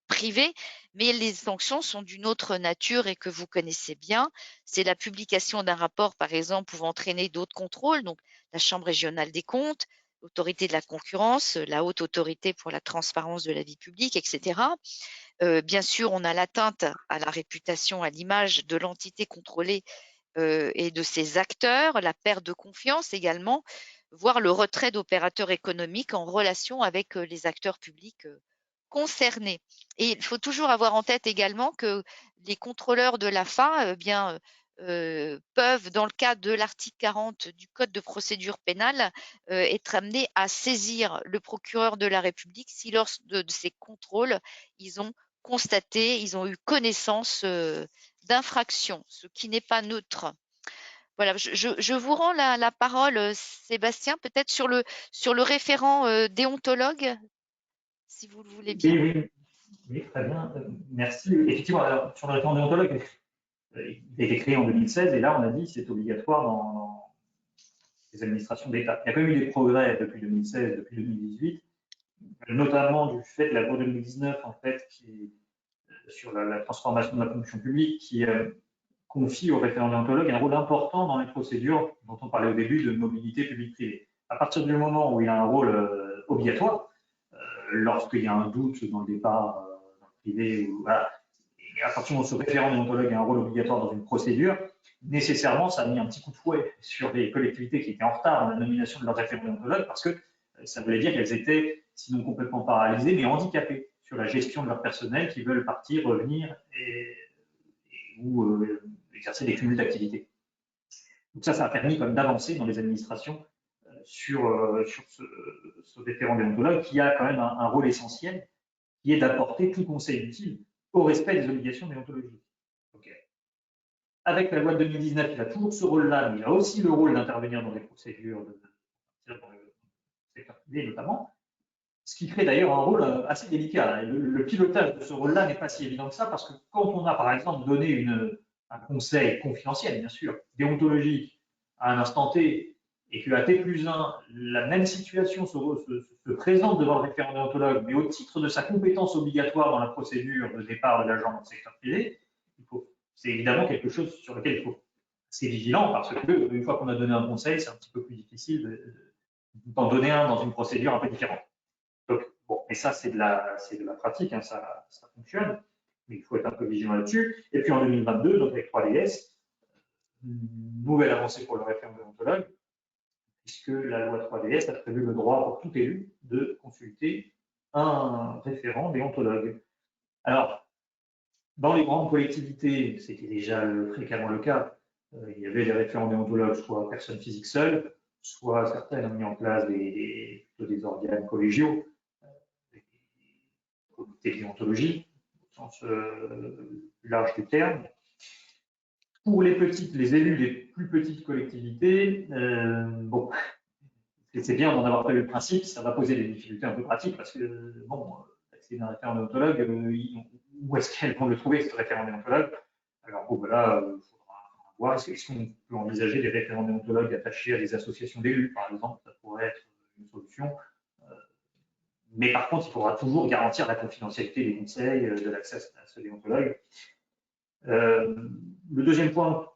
privé, mais les sanctions sont d'une autre nature et que vous connaissez bien. C'est la publication d'un rapport, par exemple, pouvant entraîner d'autres contrôles, donc la Chambre régionale des comptes, l'autorité de la concurrence, la haute autorité pour la transparence de la vie publique, etc. Bien sûr, on a l'atteinte à la réputation, à l'image de l'entité contrôlée et de ses acteurs, la perte de confiance également, voire le retrait d'opérateurs économiques en relation avec les acteurs publics concernés. Et il faut toujours avoir en tête également que les contrôleurs de l'AFA peuvent, dans le cadre de l'article 40 du Code de procédure pénale, être amenés à saisir le procureur de la République si lors de ces contrôles, ils ont constaté, ils ont eu connaissance d'infractions, ce qui n'est pas neutre. Voilà, je vous rends la parole, Sébastien, peut-être sur le référent déontologue, si vous le voulez bien. Oui, très bien. Merci. Effectivement, alors, sur le référent déontologue, il a été créé en 2016 et là, on a dit que c'est obligatoire dans les administrations d'État. Il y a quand même eu des progrès depuis 2016, depuis 2018, notamment du fait de la loi 2019, en fait, qui est sur la transformation de la fonction publique, qui confie au référent déontologue un rôle important dans les procédures dont on parlait au début de mobilité publique-privée. À partir du moment où il a un rôle obligatoire, lorsqu'il y a un doute dans le départ dans le privé, voilà, et à partir du moment où ce référent déontologue a un rôle obligatoire dans une procédure, nécessairement, ça a mis un petit coup de fouet sur les collectivités qui étaient en retard dans la nomination de leur référent déontologue parce que ça voulait dire qu'elles étaient, sinon complètement paralysées, mais handicapées sur la gestion de leur personnel qui veulent partir, revenir ou exercer des cumuls d'activités. Donc ça a permis quand même d'avancer dans les administrations sur ce référent déontologue qui a quand même un rôle essentiel, qui est d'apporter tout conseil utile au respect des obligations déontologiques. Okay. Avec la loi de 2019, il a toujours ce rôle-là, mais il a aussi le rôle d'intervenir dans les procédures dans le secteur privé notamment, ce qui crée d'ailleurs un rôle assez délicat. Le pilotage de ce rôle-là n'est pas si évident que ça, parce que quand on a par exemple donné un conseil confidentiel, bien sûr, déontologique, à un instant T, et qu'à T+1, la même situation se présente devant le référent déontologue, mais au titre de sa compétence obligatoire dans la procédure de départ de l'agent dans le secteur privé, c'est évidemment quelque chose sur lequel il faut être assez vigilant, parce que une fois qu'on a donné un conseil, c'est un petit peu plus difficile d'en donner un dans une procédure un peu différente. Donc, bon, et ça, c'est de la pratique, hein, ça fonctionne, mais il faut être un peu vigilant là-dessus. Et puis en 2022, donc avec 3DS, une nouvelle avancée pour le référent déontologue, puisque la loi 3DS a prévu le droit pour tout élu de consulter un référent déontologue. Alors, dans les grandes collectivités, c'était déjà fréquemment le cas, il y avait des référents déontologues, soit personnes physiques seules, soit certaines ont mis en place des organes collégiaux, des comités de déontologie, au sens large du terme. Pour les élus des plus petites collectivités, bon, c'est bien d'en avoir prévu le principe, ça va poser des difficultés un peu pratiques parce que, bon, c'est un référent déontologue, où est-ce qu'elles vont le trouver, ce référent déontologue? Alors, bon, voilà, il faudra voir, est-ce qu'on peut envisager des référents déontologues attachés à des associations d'élus, par exemple, ça pourrait être une solution. Mais par contre, il faudra toujours garantir la confidentialité des conseils, de l'accès à ce déontologue. Le deuxième point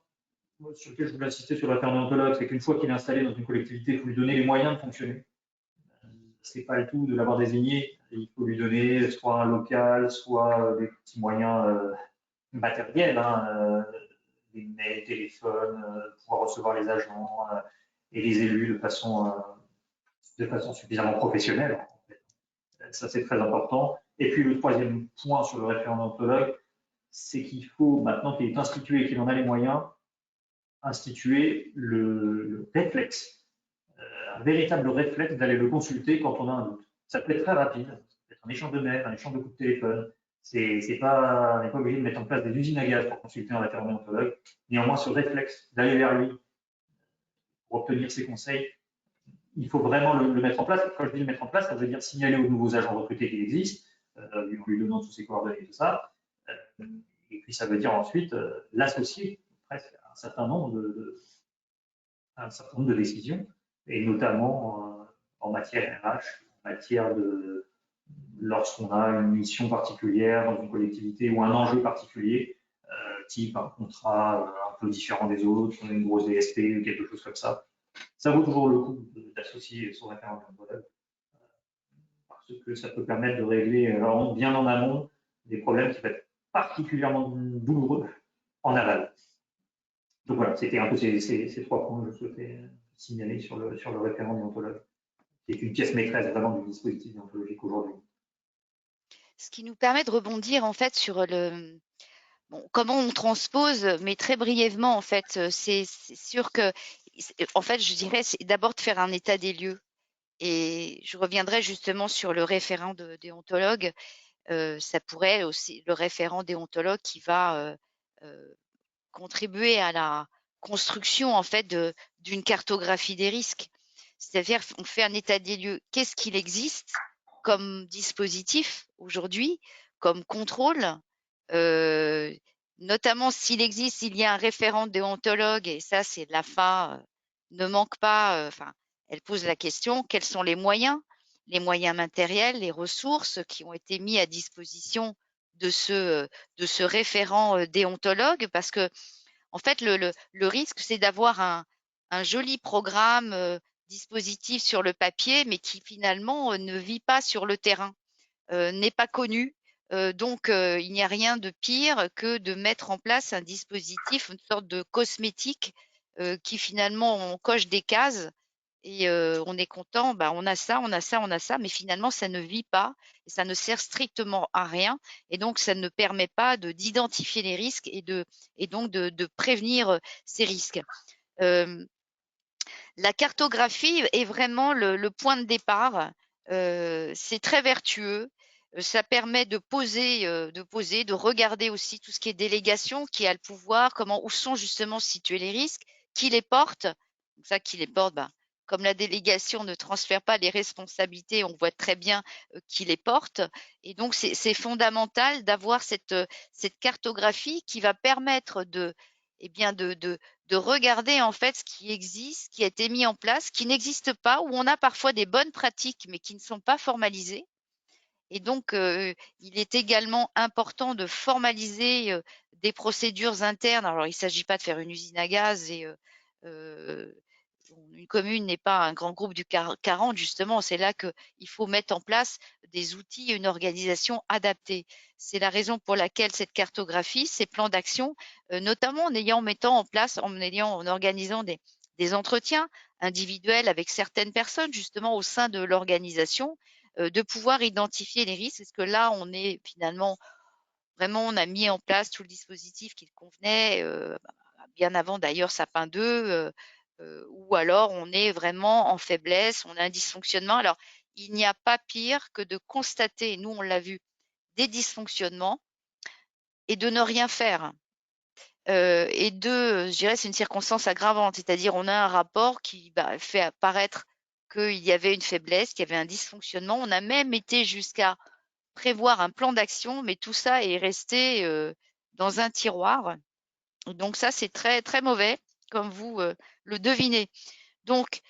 sur lequel je voulais insister sur le référent déontologue, c'est qu'une fois qu'il est installé dans une collectivité, il faut lui donner les moyens de fonctionner. Ce n'est pas le tout de l'avoir désigné, il faut lui donner soit un local, soit des petits moyens matériels, hein, des mails, téléphones, pouvoir recevoir les agents et les élus de façon suffisamment professionnelle. Ça, c'est très important. Et puis, le troisième point sur le référent déontologue, c'est qu'il faut, maintenant qu'il est institué et qu'il en a les moyens, instituer le réflexe, un véritable réflexe d'aller le consulter quand on a un doute. Ça peut être très rapide, ça peut être un échange de mails, un échange de coups de téléphone. On n'est pas obligé de mettre en place des usines à gaz pour consulter un référent déontologue. Néanmoins, ce réflexe d'aller vers lui pour obtenir ses conseils, il faut vraiment le mettre en place. Quand je dis le mettre en place, ça veut dire signaler aux nouveaux agents recrutés qu'il existe, en lui donnant tous ses coordonnées et tout ça. Et puis, ça veut dire ensuite l'associer presque à un certain nombre de décisions, et notamment en matière RH, en matière de lorsqu'on a une mission particulière dans une collectivité ou un enjeu particulier, type un contrat un peu différent des autres, une grosse DSP ou quelque chose comme ça. Ça vaut toujours le coup d'associer son référent déontologue parce que ça peut permettre de régler bien en amont des problèmes qui peuvent être particulièrement douloureux en aval. Donc voilà, c'était un peu ces trois points que je souhaitais signaler sur le référent déontologue, qui est une pièce maîtresse vraiment du dispositif déontologique aujourd'hui. Ce qui nous permet de rebondir en fait sur comment on transpose, mais très brièvement en fait, c'est sûr que, en fait, je dirais, c'est d'abord de faire un état des lieux. Et je reviendrai justement sur le référent déontologue. Ça pourrait aussi, le référent déontologue qui va contribuer à la construction en fait d'une cartographie des risques. C'est-à-dire, on fait un état des lieux. Qu'est-ce qu'il existe comme dispositif aujourd'hui, comme contrôle, notamment s'il existe, il y a un référent déontologue, et ça, c'est l'AFA, ne manque pas, enfin, elle pose la question, quels sont les moyens matériels, les ressources qui ont été mis à disposition de ce référent déontologue, parce que en fait, le risque, c'est d'avoir un joli programme, dispositif sur le papier, mais qui finalement ne vit pas sur le terrain, n'est pas connu. Donc, il n'y a rien de pire que de mettre en place un dispositif, une sorte de cosmétique qui finalement, on coche des cases et on est content, bah, on a ça, on a ça, on a ça, mais finalement, ça ne vit pas et ça ne sert strictement à rien. Et donc, ça ne permet pas d'identifier les risques et donc de prévenir ces risques. La cartographie est vraiment le point de départ. C'est très vertueux. Ça permet de poser, de regarder aussi tout ce qui est délégation, qui a le pouvoir, où sont justement situés les risques, qui les porte. Donc ça, qui les porte, ben, comme la délégation ne transfère pas les responsabilités, on voit très bien qui les porte. Et donc, c'est fondamental d'avoir cette cartographie qui va permettre eh bien de regarder en fait ce qui existe, qui a été mis en place, qui n'existe pas, où on a parfois des bonnes pratiques mais qui ne sont pas formalisées. Et donc, il est également important de formaliser des procédures internes. Alors, il ne s'agit pas de faire une usine à gaz et une commune n'est pas un grand groupe du 40, justement. C'est là qu'il faut mettre en place des outils et une organisation adaptée. C'est la raison pour laquelle cette cartographie, ces plans d'action, notamment en organisant des entretiens individuels avec certaines personnes, justement au sein de l'organisation, de pouvoir identifier les risques. Parce que là, on est finalement, vraiment, on a mis en place tout le dispositif qu'il convenait, bien avant d'ailleurs Sapin 2, ou alors on est vraiment en faiblesse, on a un dysfonctionnement. Alors, il n'y a pas pire que de constater, nous on l'a vu, des dysfonctionnements et de ne rien faire. Je dirais, c'est une circonstance aggravante, c'est-à-dire on a un rapport qui fait apparaître qu'il y avait une faiblesse, qu'il y avait un dysfonctionnement. On a même été jusqu'à prévoir un plan d'action, mais tout ça est resté dans un tiroir. Donc ça, c'est très, très mauvais, comme vous le devinez. Donc,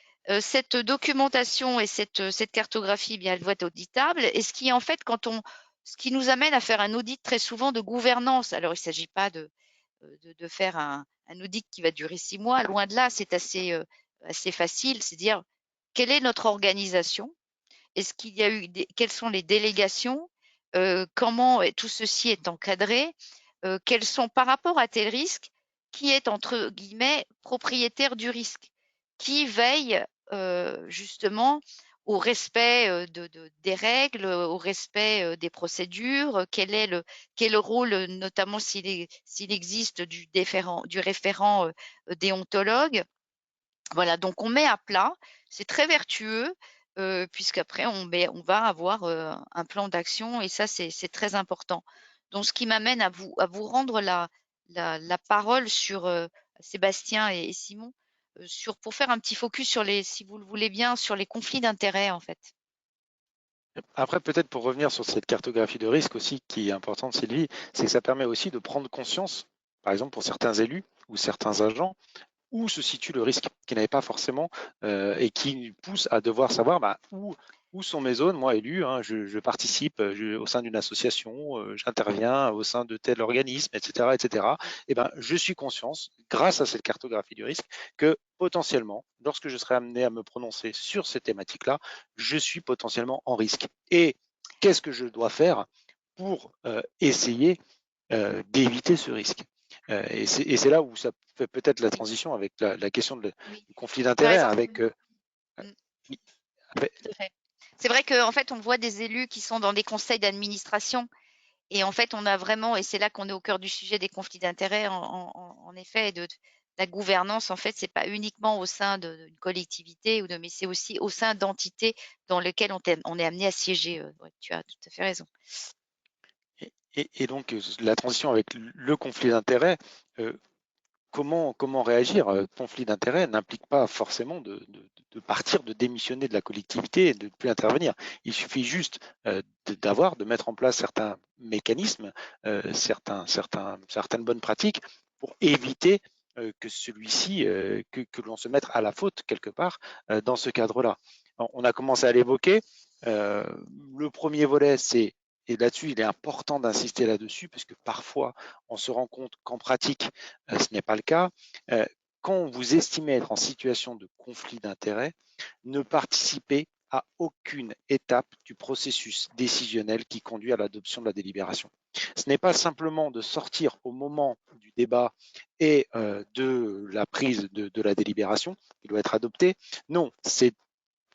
cette documentation et cette cartographie, eh bien, elle doit être auditable. Et ce qui nous amène à faire un audit très souvent de gouvernance. Alors, il ne s'agit pas de faire un audit qui va durer 6 mois. Loin de là, c'est assez facile. C'est dire quelle est notre organisation, est-ce qu'il y a eu quelles sont les délégations, comment tout ceci est encadré, quels sont par rapport à tel risque, qui est entre guillemets propriétaire du risque, qui veille justement au respect des règles, au respect des procédures, quel est le rôle, notamment s'il existe du référent déontologue. Voilà, donc on met à plat, c'est très vertueux, puisqu'après on va avoir un plan d'action, et ça c'est très important. Donc ce qui m'amène à vous rendre la parole sur Sébastien et Simon, pour faire un petit focus sur si vous le voulez bien, sur les conflits d'intérêts en fait. Après, peut-être pour revenir sur cette cartographie de risque aussi qui est importante, Sylvie, c'est que ça permet aussi de prendre conscience, par exemple pour certains élus ou certains agents, où se situe le risque, qui n'avait pas forcément, et qui pousse à devoir savoir où sont mes zones, moi élu, hein, je participe au sein d'une association, j'interviens au sein de tel organisme, etc., etc. Et ben, je suis conscient, grâce à cette cartographie du risque, que potentiellement, lorsque je serai amené à me prononcer sur ces thématiques-là, je suis potentiellement en risque. Et qu'est-ce que je dois faire pour essayer d'éviter ce risque? Et c'est là où ça fait peut-être la transition avec la question du conflit d'intérêts. C'est vrai qu'en fait, on voit des élus qui sont dans des conseils d'administration, et en fait, on a vraiment, et c'est là qu'on est au cœur du sujet des conflits d'intérêts, en effet, de la gouvernance. En fait, c'est pas uniquement au sein d'une collectivité, mais c'est aussi au sein d'entités dans lesquelles on est amené à siéger. Ouais, tu as tout à fait raison. Et donc, la transition avec le conflit d'intérêts, comment réagir? Conflit d'intérêts n'implique pas forcément de partir, de démissionner de la collectivité et de ne plus intervenir. Il suffit juste de mettre en place certains mécanismes, certaines bonnes pratiques pour éviter que celui-ci, que l'on se mette à la faute quelque part dans ce cadre-là. On a commencé à l'évoquer. Le premier volet, et là-dessus, il est important d'insister là-dessus, parce que parfois, on se rend compte qu'en pratique, ce n'est pas le cas. Quand vous estimez être en situation de conflit d'intérêts, ne participez à aucune étape du processus décisionnel qui conduit à l'adoption de la délibération. Ce n'est pas simplement de sortir au moment du débat et de la prise de la délibération qui doit être adoptée. Non, c'est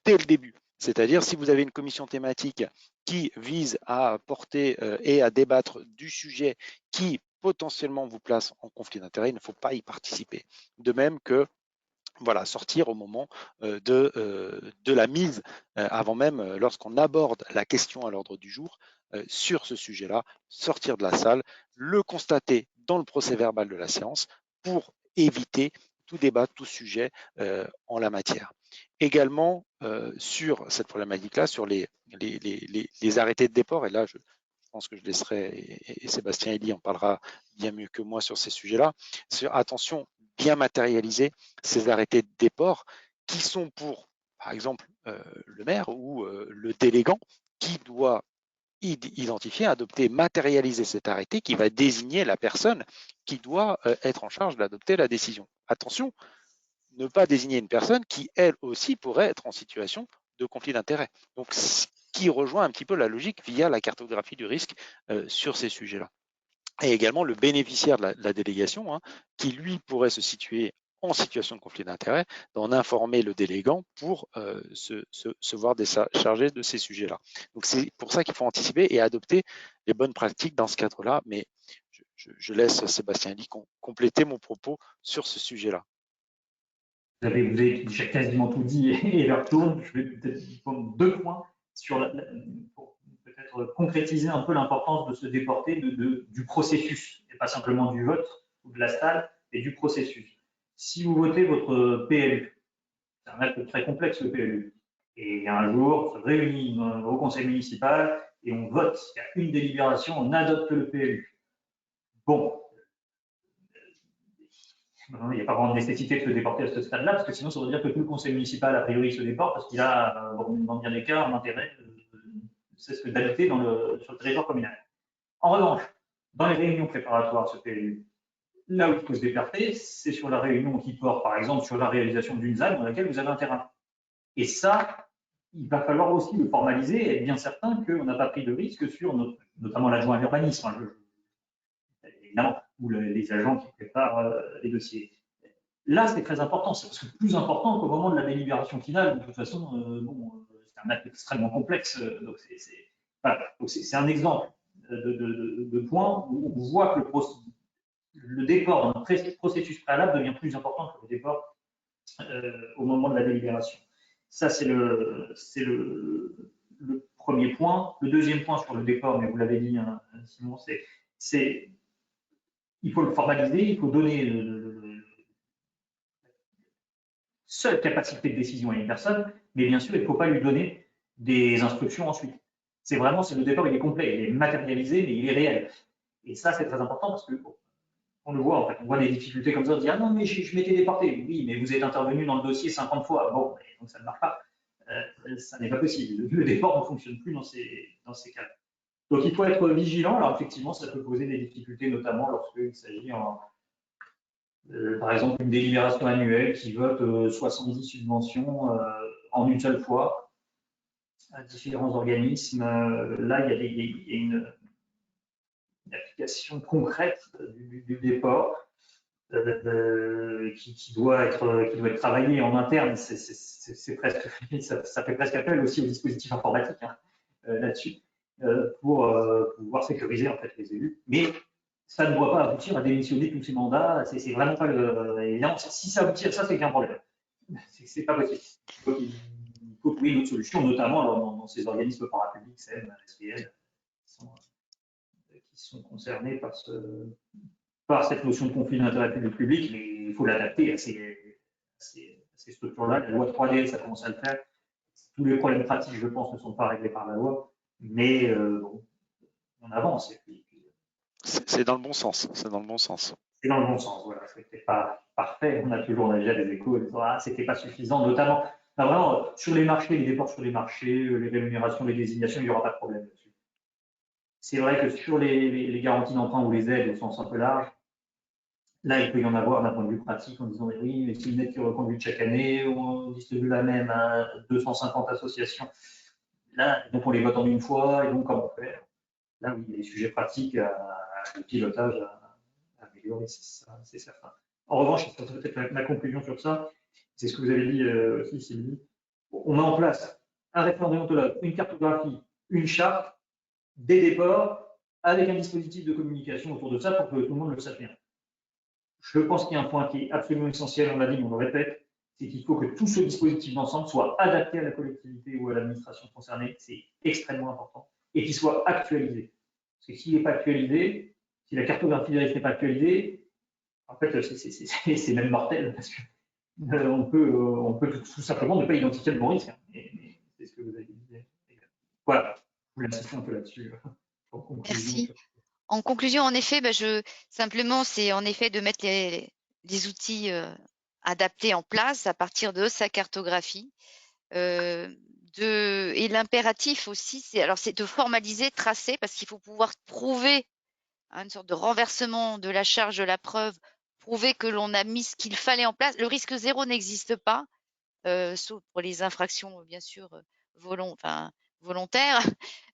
dès le début. C'est-à-dire, si vous avez une commission thématique qui vise à porter et à débattre du sujet qui potentiellement vous place en conflit d'intérêts, il ne faut pas y participer. De même que sortir au moment de la mise, avant même, lorsqu'on aborde la question à l'ordre du jour sur ce sujet-là, sortir de la salle, le constater dans le procès-verbal de la séance pour éviter tout débat, tout sujet en la matière. Également, sur cette problématique-là, sur les arrêtés de déport, et là, je pense que je laisserai, et Sébastien Elie en parlera bien mieux que moi sur ces sujets-là, attention, bien matérialiser ces arrêtés de déport qui sont pour, par exemple, le maire ou le délégant qui doit identifier, adopter, matérialiser cet arrêté qui va désigner la personne qui doit être en charge d'adopter la décision. Attention, ne pas désigner une personne qui, elle aussi, pourrait être en situation de conflit d'intérêts. Donc, ce qui rejoint un petit peu la logique via la cartographie du risque sur ces sujets-là. Et également le bénéficiaire de la délégation, qui lui pourrait se situer en situation de conflit d'intérêts, d'en informer le délégant pour se voir décharger de ces sujets-là. Donc c'est pour ça qu'il faut anticiper et adopter les bonnes pratiques dans ce cadre-là, mais je laisse Sébastien Elie compléter mon propos sur ce sujet-là. Vous avez déjà quasiment tout dit et leur tourne. Je vais peut-être prendre 2 points pour peut-être concrétiser un peu l'importance de se déporter du processus, et pas simplement du vote ou de la salle, mais du processus. Si vous votez votre PLU, c'est un acte très complexe le PLU, et un jour, on se réunit au conseil municipal et on vote. Il y a une délibération, on adopte le PLU. Bon, il n'y a pas vraiment de nécessité de se déporter à ce stade-là, parce que sinon, ça veut dire que tout le conseil municipal, a priori, se déporte, parce qu'il a, dans bien des cas, un intérêt, c'est ce que d'habiter sur le territoire communal. En revanche, dans les réunions préparatoires à ce PLU, là où il faut se déporter, c'est sur la réunion qui porte, par exemple, sur la réalisation d'une ZAN dans laquelle vous avez un terrain. Et ça, il va falloir aussi le formaliser et être bien certain qu'on n'a pas pris de risque sur notamment l'adjoint à l'urbanisme, évidemment, ou les agents qui préparent les dossiers. Là, c'est très important, c'est parce que plus important qu'au moment de la délibération finale. De toute façon, c'est un acte extrêmement complexe. Donc, c'est un exemple de point où on voit que le déport d'un processus préalable devient plus important que le déport au moment de la délibération. Ça, c'est le premier point. Le deuxième point sur le déport, mais vous l'avez dit, hein, Simon, c'est il faut le formaliser, il faut donner seule capacité de décision à une personne, mais bien sûr, il ne faut pas lui donner des instructions ensuite. C'est le départ, il est complet, il est matérialisé, mais il est réel. Et ça, c'est très important parce que on le voit, en fait, on voit des difficultés comme ça, on se dit, ah non, mais je m'étais déporté. Oui, mais vous êtes intervenu dans le dossier 50 fois. Bon, donc ça ne marche pas. Ça n'est pas possible. Le déport ne fonctionne plus dans ces cas-là. Donc il faut être vigilant. Alors effectivement, ça peut poser des difficultés, notamment lorsqu'il s'agit, par exemple, une délibération annuelle qui vote 70 subventions en une seule fois à différents organismes. Là, il y a une application concrète du déport qui doit être travaillée en interne. C'est presque, ça fait presque appel aussi au dispositif informatique hein, là-dessus pour pouvoir sécuriser en fait les élus. Mais ça ne doit pas aboutir à démissionner tous ces mandats. C'est vraiment pas évident. Si ça aboutit à ça, c'est qu'un problème. C'est pas possible. Il faut trouver une autre solution, notamment dans ces organismes parapublics, CEM, SPL, qui sont concernés par cette notion de conflit d'intérêt public, mais il faut l'adapter à ces structures-là. La loi 3D, ça commence à le faire. Tous les problèmes pratiques, je pense, ne sont pas réglés par la loi, mais bon, on avance. C'est dans le bon sens. C'est dans le bon sens. C'est dans le bon sens, voilà. C'était pas parfait. On a toujours déjà des échos. C'était pas suffisant, notamment. Vraiment, sur les marchés, les déports sur les marchés, les rémunérations, les désignations, il n'y aura pas de problème là-dessus. C'est vrai que sur les garanties d'emprunt ou les aides au sens un peu large, là, il peut y en avoir d'un point de vue pratique en disant mais oui, mais c'est une aide qui est reconduite chaque année, on distribue la même à 250 associations. Là, donc on les vote en une fois, et donc comment faire? Là, oui, il y a des sujets pratiques de pilotage à améliorer, c'est certain. En revanche, c'est peut-être ma conclusion sur ça, c'est ce que vous avez dit aussi, Sylvie. On met en place un référent déontologue, une cartographie, une charte, des déports, avec un dispositif de communication autour de ça pour que tout le monde le sache bien. Je pense qu'il y a un point qui est absolument essentiel, on l'a dit, mais on le répète, c'est qu'il faut que tout ce dispositif d'ensemble soit adapté à la collectivité ou à l'administration concernée, c'est extrêmement important, et qu'il soit actualisé. Parce que s'il n'est pas actualisé, si la cartographie des risques n'est pas actualisée, en fait, c'est même mortel, parce que on peut tout simplement ne pas identifier le bon risque. C'est ce que vous avez dit. Voilà, je voulais insister un peu là-dessus. Merci. En conclusion, en effet, simplement, c'est en effet de mettre les outils adaptés en place à partir de sa cartographie. Et l'impératif aussi, c'est de formaliser, tracer, parce qu'il faut pouvoir prouver une sorte de renversement de la charge de la preuve, prouver que l'on a mis ce qu'il fallait en place. Le risque zéro n'existe pas, sauf pour les infractions, bien sûr, volontaires,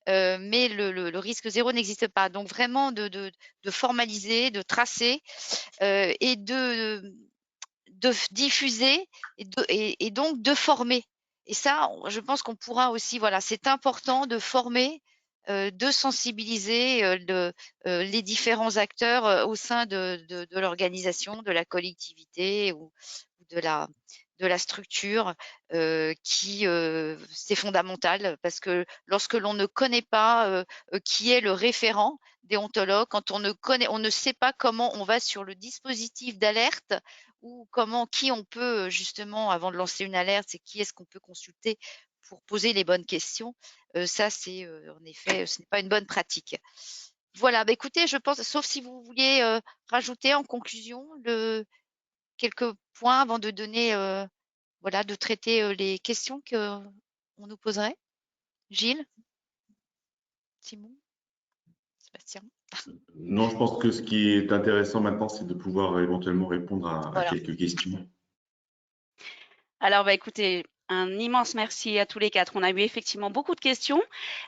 mais le risque zéro n'existe pas. Donc vraiment de formaliser, de tracer et de diffuser et donc de former. Et ça, je pense qu'on pourra aussi, voilà, c'est important de former, de sensibiliser les différents acteurs au sein de l'organisation, de la collectivité ou de la structure c'est fondamental parce que lorsque l'on ne connaît pas qui est le référent déontologue, quand on ne sait pas comment on va sur le dispositif d'alerte ou qui on peut justement, avant de lancer une alerte, c'est qui est-ce qu'on peut consulter pour poser les bonnes questions. Ça, c'est en effet, ce n'est pas une bonne pratique. Voilà, écoutez, je pense, sauf si vous vouliez rajouter en conclusion quelques points avant de donner, voilà, de traiter les questions qu'on nous poserait. Gilles, Simon, Sébastien. Non, je pense que ce qui est intéressant maintenant, c'est de pouvoir éventuellement répondre à quelques questions. Alors, écoutez, un immense merci à tous les quatre. On a eu effectivement beaucoup de questions,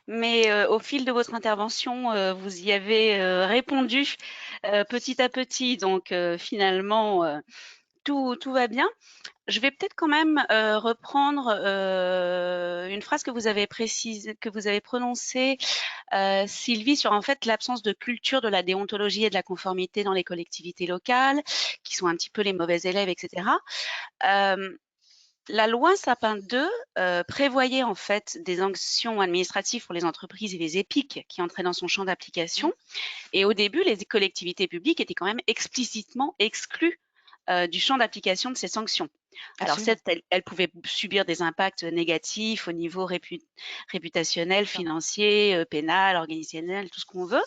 mais au fil de votre intervention, vous y avez répondu petit à petit. Donc, finalement, tout va bien. je vais peut-être quand même reprendre une phrase que vous avez prononcée, Sylvie, sur en fait l'absence de culture de la déontologie et de la conformité dans les collectivités locales, qui sont un petit peu les mauvais élèves, etc. La loi Sapin 2 prévoyait en fait des sanctions administratives pour les entreprises et les EPIC qui entraient dans son champ d'application. Et au début, les collectivités publiques étaient quand même explicitement exclues du champ d'application de ces sanctions. Alors certes, elles pouvaient subir des impacts négatifs au niveau réputationnel, financier, pénal, organisationnel, tout ce qu'on veut.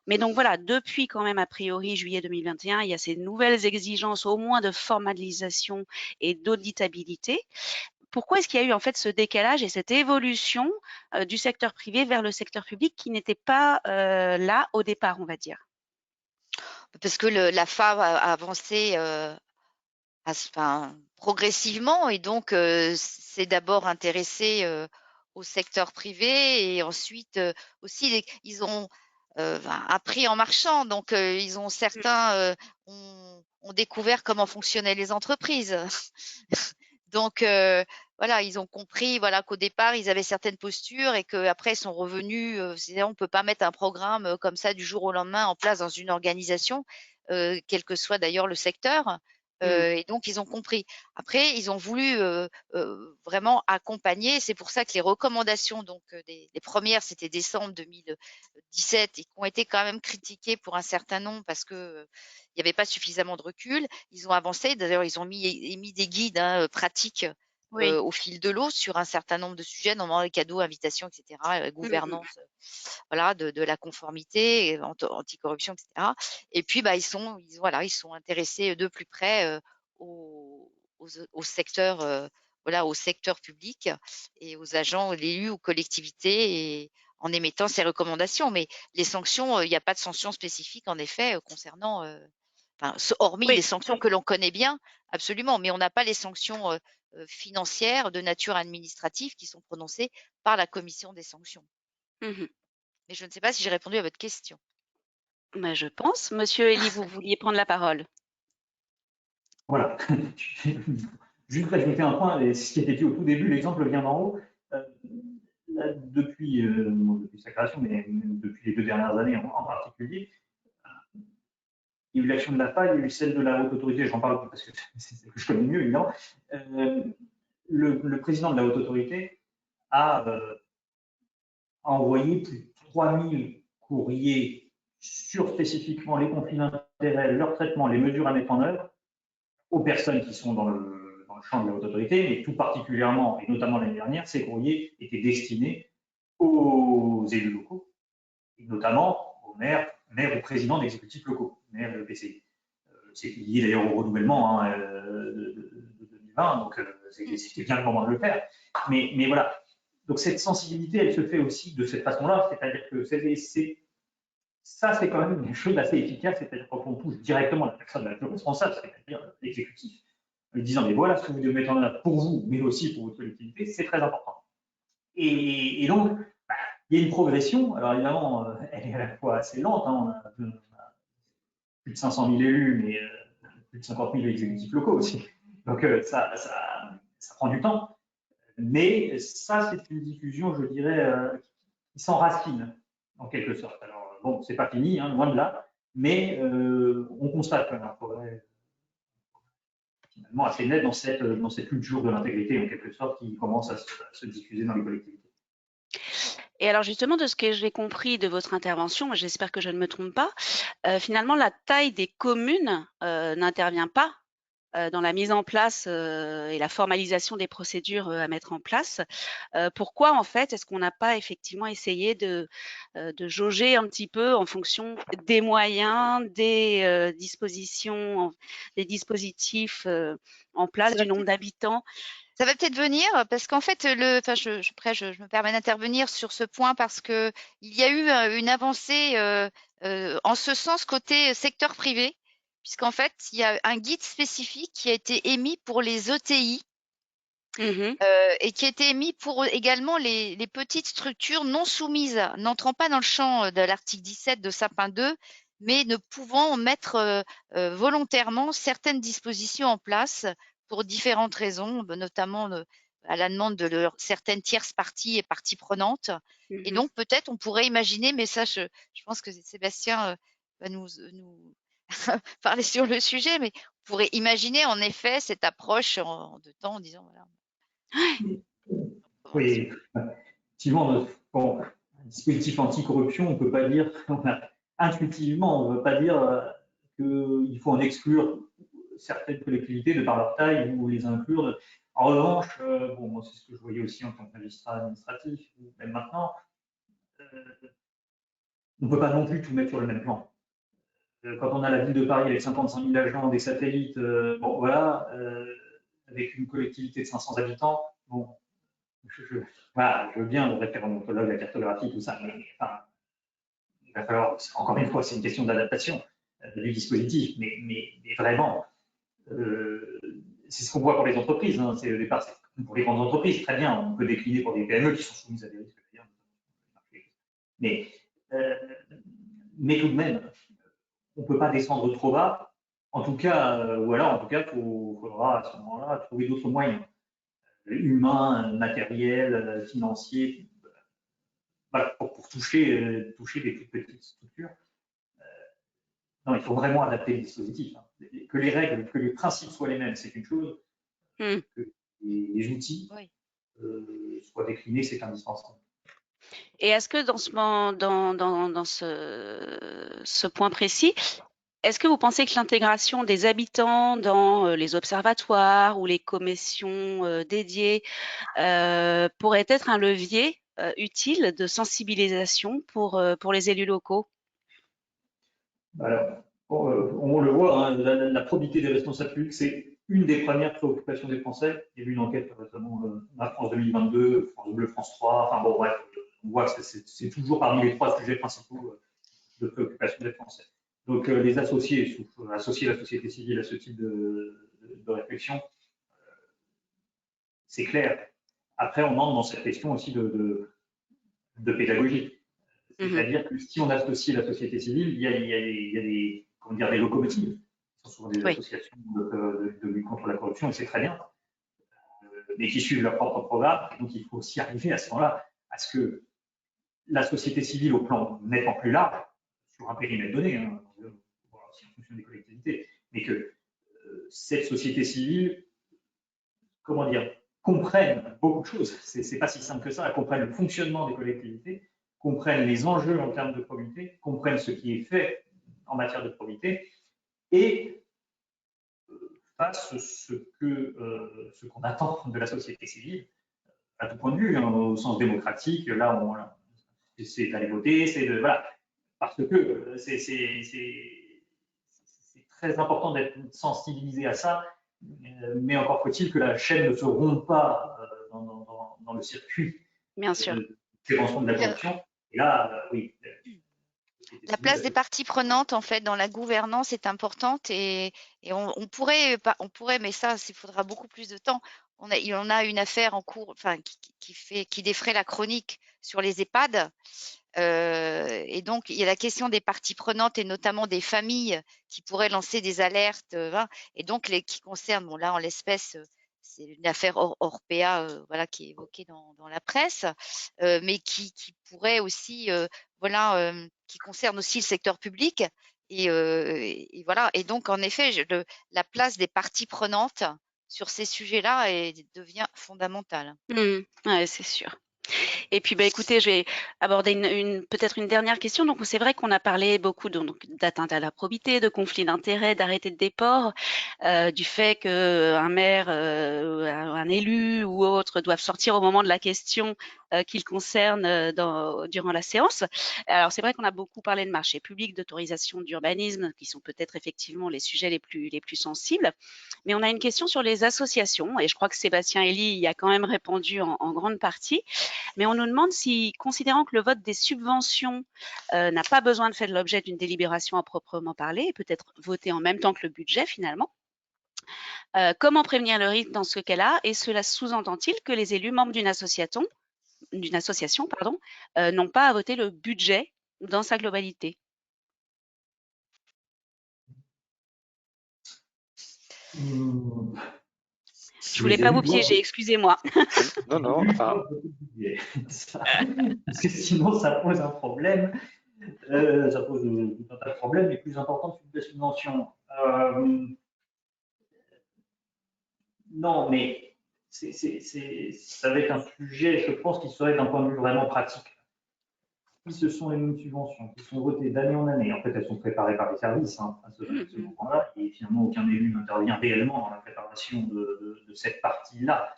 Mais donc voilà, depuis quand même a priori juillet 2021, il y a ces nouvelles exigences au moins de formalisation et d'auditabilité. Pourquoi est-ce qu'il y a eu en fait ce décalage et cette évolution du secteur privé vers le secteur public qui n'était pas là au départ, on va dire? Parce que la FA a avancé progressivement et donc c'est d'abord intéressé au secteur privé et ensuite aussi ils ont appris en marchant, donc ils ont certains ont découvert comment fonctionnaient les entreprises. Donc voilà, ils ont compris voilà qu'au départ ils avaient certaines postures et qu'après ils sont revenus. C'est-à-dire, on peut pas mettre un programme comme ça du jour au lendemain en place dans une organisation, quel que soit d'ailleurs le secteur. Et donc ils ont compris. Après, ils ont voulu vraiment accompagner. C'est pour ça que les recommandations, donc les premières, c'était décembre 2017 et qui ont été quand même critiquées pour un certain nombre parce que il n'y avait pas suffisamment de recul. Ils ont avancé. D'ailleurs, ils ont émis des guides pratiques au fil de l'eau sur un certain nombre de sujets, notamment les cadeaux, invitations, etc., gouvernance, voilà, de la conformité, anticorruption, etc. Et puis, ils sont intéressés de plus près au secteur, voilà, au secteur public et aux agents, aux élus, aux collectivités, et en émettant ces recommandations. Mais les sanctions, il n'y a pas de sanctions spécifiques, en effet, concernant, hormis les sanctions que l'on connaît bien, absolument, mais on n'a pas les sanctions financières de nature administrative qui sont prononcées par la commission des sanctions. Mais je ne sais pas si j'ai répondu à votre question. Je pense. Monsieur Elie, vous vouliez prendre la parole. Voilà. Juste rajouter un point, et ce qui était dit au tout début, l'exemple vient d'en haut. Depuis sa création, mais depuis les 2 dernières années en particulier, il y a eu l'action de la FA, il y a eu celle de la Haute Autorité, j'en parle parce que c'est celle que je connais mieux, évidemment. Le président de la Haute Autorité a envoyé plus de 3000 courriers sur spécifiquement les conflits d'intérêts, leur traitement, les mesures à mettre en œuvre aux personnes qui sont dans le champ de la Haute Autorité, mais tout particulièrement, et notamment l'année dernière, ces courriers étaient destinés aux élus locaux, et notamment aux maires ou présidents d'exécutifs locaux, maires et EPCI. C'est lié d'ailleurs au renouvellement de 2020, donc c'était bien le moment de le faire. Mais voilà, donc cette sensibilité, elle se fait aussi de cette façon-là, c'est-à-dire que ça, c'est quand même une chose assez efficace, c'est-à-dire quand on touche directement la personne la plus responsable, c'est-à-dire l'exécutif, en lui disant, mais voilà ce que vous devez mettre en œuvre pour vous, mais aussi pour votre collectivité, c'est très important. Et donc, il y a une progression. Alors évidemment, elle est à la fois assez lente, on a plus de 500 000 élus, mais plus de 50 000 exécutifs locaux aussi. Donc ça prend du temps. Mais ça, c'est une diffusion, je dirais, qui s'enracine, en quelque sorte. Alors, bon, c'est pas fini, loin de là, mais on constate quand même un progrès finalement assez net dans cette culture de l'intégrité, en quelque sorte, qui commence à se diffuser dans les collectivités. Et alors justement, de ce que j'ai compris de votre intervention, j'espère que je ne me trompe pas, finalement, la taille des communes n'intervient pas dans la mise en place et la formalisation des procédures à mettre en place. Pourquoi, en fait, est-ce qu'on n'a pas effectivement essayé de jauger un petit peu en fonction des moyens, des dispositions, des dispositifs en place, du nombre d'habitants? Ça va peut-être venir parce qu'en fait, je me permets d'intervenir sur ce point parce que il y a eu une avancée en ce sens côté secteur privé, puisqu'en fait, il y a un guide spécifique qui a été émis pour les ETI et qui a été émis pour également les petites structures non soumises, n'entrant pas dans le champ de l'article 17 de Sapin 2, mais ne pouvant mettre volontairement certaines dispositions en place pour différentes raisons, notamment à la demande de certaines tierces parties et parties prenantes. Et donc, peut-être, on pourrait imaginer, mais ça, je pense que Sébastien va nous parler sur le sujet, mais on pourrait imaginer, en effet, cette approche en deux temps, en disant, voilà. Oui, effectivement, bon, un dispositif anticorruption, on ne peut pas dire, intuitivement, on ne veut pas dire qu'il faut en exclure certaines collectivités de par leur taille ou les inclure. En revanche, bon, moi, c'est ce que je voyais aussi en tant que magistrat administratif, même maintenant, on ne peut pas non plus tout mettre sur le même plan. Quand on a la ville de Paris avec 55 000 agents, des satellites, bon voilà, avec une collectivité de 500 habitants, bon, voilà, je veux bien le référendologue, la cartographie, tout ça, mais enfin, il va falloir, encore une fois, c'est une question d'adaptation du dispositif, mais vraiment, c'est ce qu'on voit pour les entreprises. Hein, c'est au départ, pour les grandes entreprises, très bien, on peut décliner pour des PME qui sont soumises à des risques d'ailleurs. Mais tout de même, on ne peut pas descendre trop bas. En tout cas, ou alors, en tout cas, il faudra à ce moment-là trouver d'autres moyens, humains, matériels, financiers, voilà, pour toucher des toutes petites structures. Non, il faut vraiment adapter le dispositif. Hein. Que les règles, que les principes soient les mêmes, c'est une chose. Que les outils soient déclinés, c'est indispensable. Et est-ce que dans ce point précis, est-ce que vous pensez que l'intégration des habitants dans les observatoires ou les commissions dédiées pourrait être un levier utile de sensibilisation pour les élus locaux? Alors, on le voit, hein, la probité des responsables publics, c'est une des premières préoccupations des Français. Il y a eu une enquête récemment, la France 2022, France Bleu, France 3, enfin bon, bref, on voit que c'est toujours parmi les trois sujets principaux de préoccupation des Français. Donc, les associer la société civile à ce type de réflexion, c'est clair. Après, on entre dans cette question aussi de pédagogie. C'est-à-dire que si on associe la société civile, il y a des, comment dire, des locomotives, qui sont souvent des associations de lutte contre la corruption, et c'est très bien, mais qui suivent leur propre programme. Donc, il faut aussi arriver à ce moment-là à ce que la société civile, au plan nettement plus large, sur un périmètre donné, hein, aussi en fonction des collectivités, mais que cette société civile, comment dire, comprenne beaucoup de choses. C'est pas si simple que ça. Elle comprenne le fonctionnement des collectivités, comprennent les enjeux en termes de probité, comprennent ce qui est fait en matière de probité et fassent ce qu'on attend de la société civile à tout point de vue, hein, au sens démocratique. Là, c'est d'aller voter, c'est de voilà, parce que c'est très important d'être sensibilisé à ça. Mais encore faut-il que la chaîne ne se rompe pas dans le circuit de prévention de la corruption. Et là, oui. La place des parties prenantes, en fait, dans la gouvernance est importante et on pourrait, mais ça, il faudra beaucoup plus de temps. Il en a une affaire en cours, enfin, qui défraie la chronique sur les EHPAD. Et donc, il y a la question des parties prenantes et notamment des familles qui pourraient lancer des alertes, et donc qui concernent, bon là, en l'espèce, c'est une affaire Orpea, voilà, qui est évoquée dans la presse, mais qui pourrait aussi, voilà, qui concerne aussi le secteur public. Et voilà. Et donc, en effet, la place des parties prenantes sur ces sujets-là devient fondamentale. Ouais, c'est sûr. Et puis, écoutez, je vais aborder peut-être une dernière question. Donc, c'est vrai qu'on a parlé beaucoup d'atteinte à la probité, de conflits d'intérêts, d'arrêtés de déport, du fait qu'un maire, un élu ou autre doivent sortir au moment de la question qu'il concerne durant la séance. Alors, c'est vrai qu'on a beaucoup parlé de marché public, d'autorisation d'urbanisme, qui sont peut-être effectivement les sujets les plus sensibles. Mais on a une question sur les associations, et je crois que Sébastien Elie y a quand même répondu en grande partie. Mais on nous demande si, considérant que le vote des subventions n'a pas besoin de faire l'objet d'une délibération à proprement parler, et peut-être voter en même temps que le budget finalement, comment prévenir le risque dans ce cas-là? Et cela sous-entend-il que les élus membres d'une association n'ont pas à voter le budget dans sa globalité? Je voulais pas vous piéger, excusez-moi. Non, enfin. Parce que sinon, ça pose un problème. Ça pose tout un tas de problèmes, les plus importants sont les subventions. Non, mais ça va être un sujet, je pense, qui serait d'un point de vue vraiment pratique. Si ce sont les mêmes subventions qui sont votées d'année en année, en fait, elles sont préparées par les services à ce moment-là, et finalement, aucun élu n'intervient réellement dans la préparation de cette partie-là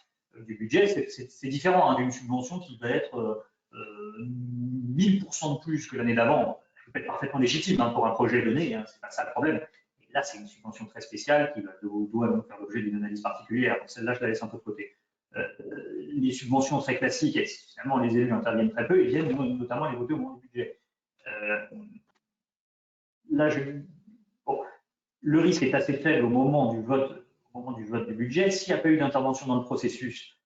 du budget. C'est différent d'une subvention qui va être 1000% de plus que l'année d'avant. Ça peut être parfaitement légitime pour un projet donné, c'est pas ça le problème. Et là, c'est une subvention très spéciale qui doit donc faire l'objet d'une analyse particulière. Donc celle-là, je la laisse un peu de côté. Les subventions très classiques, et finalement les élus interviennent très peu, et viennent notamment les voter au moment du budget. Là, le risque est assez faible au moment du vote du budget. S'il n'y a pas eu d'intervention dans le processus,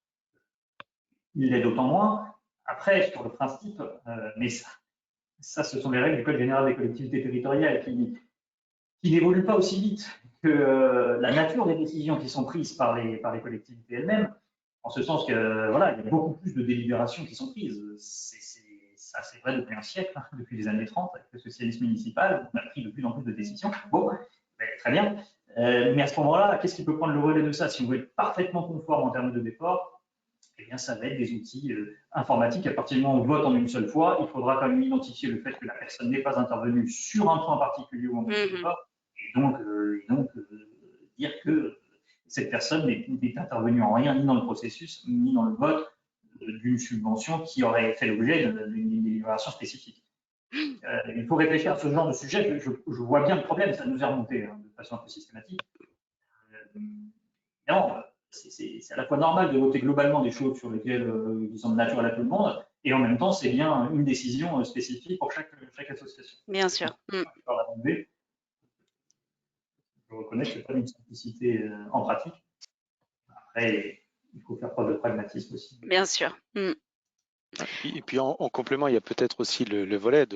il l'est d'autant moins. Après, sur le principe, mais ça, ce sont les règles du Code général des collectivités territoriales qui n'évoluent pas aussi vite que la nature des décisions qui sont prises par les collectivités elles-mêmes. En ce sens que voilà, il y a beaucoup plus de délibérations qui sont prises. Ça, c'est vrai depuis un siècle, depuis les années 30, avec le socialisme municipal, on a pris de plus en plus de décisions. Bon, très bien. Mais à ce moment-là, qu'est-ce qui peut prendre le relais de ça? Si on veut être parfaitement conforme en termes de déport, eh bien, ça va être des outils informatiques. À partir du moment où on vote en une seule fois, il faudra quand même identifier le fait que la personne n'est pas intervenue sur un point particulier au moment du vote, et donc dire que cette personne n'est intervenue en rien, ni dans le processus, ni dans le vote d'une subvention qui aurait fait l'objet d'une délibération spécifique. Il faut réfléchir à ce genre de sujet. Je vois bien le problème, ça nous est remonté de façon un peu systématique. Non, c'est à la fois normal de voter globalement des choses sur lesquelles ils sont naturelles à tout le monde, et en même temps, c'est bien une décision spécifique pour chaque association. Bien sûr. Je reconnais que ce n'est pas une simplicité en pratique. Après, il faut faire preuve de pragmatisme aussi. Bien sûr. Et puis en complément, il y a peut-être aussi le volet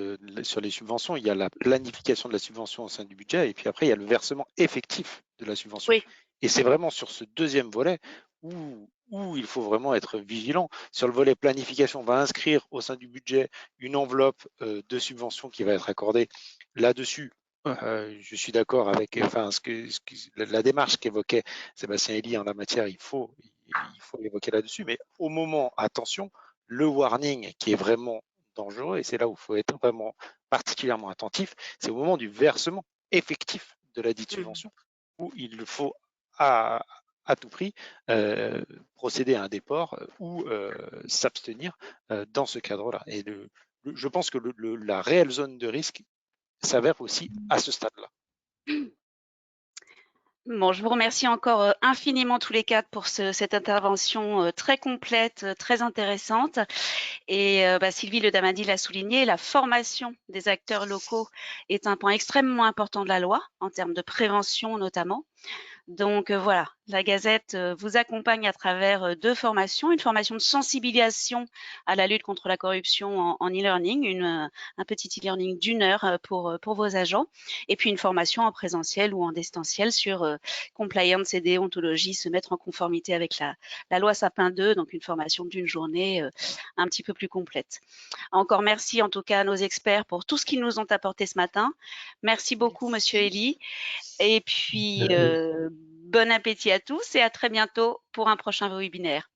sur les subventions. Il y a la planification de la subvention au sein du budget, et puis après, il y a le versement effectif de la subvention. Oui. Et c'est vraiment sur ce deuxième volet où il faut vraiment être vigilant. Sur le volet planification, on va inscrire au sein du budget une enveloppe de subventions qui va être accordée. Là-dessus, je suis d'accord avec la démarche qu'évoquait Sébastien Elie en la matière, il faut l'évoquer là-dessus. Mais au moment, attention, le warning qui est vraiment dangereux, et c'est là où il faut être vraiment particulièrement attentif, c'est au moment du versement effectif de la dite subvention, où il faut à tout prix procéder à un déport ou s'abstenir dans ce cadre-là. Et je pense que la réelle zone de risque s'avère aussi à ce stade-là. Bon, je vous remercie encore infiniment tous les quatre pour cette intervention très complète, très intéressante. Et Sylvie Le Damadi l'a souligné, la formation des acteurs locaux est un point extrêmement important de la loi, en termes de prévention notamment. Donc voilà, la Gazette vous accompagne à travers deux formations, une formation de sensibilisation à la lutte contre la corruption en e-learning, un petit e-learning d'1 heure pour vos agents, et puis une formation en présentiel ou en distanciel sur compliance et déontologie, se mettre en conformité avec la loi Sapin 2, donc une formation d'une journée un petit peu plus complète. Encore merci en tout cas à nos experts pour tout ce qu'ils nous ont apporté ce matin. Merci beaucoup, Monsieur Elie. Et puis, bon appétit à tous et à très bientôt pour un prochain webinaire.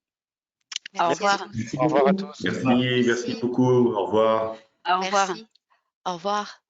Au revoir. Au revoir à tous. Merci beaucoup. Au revoir. Au revoir. Merci. Au revoir.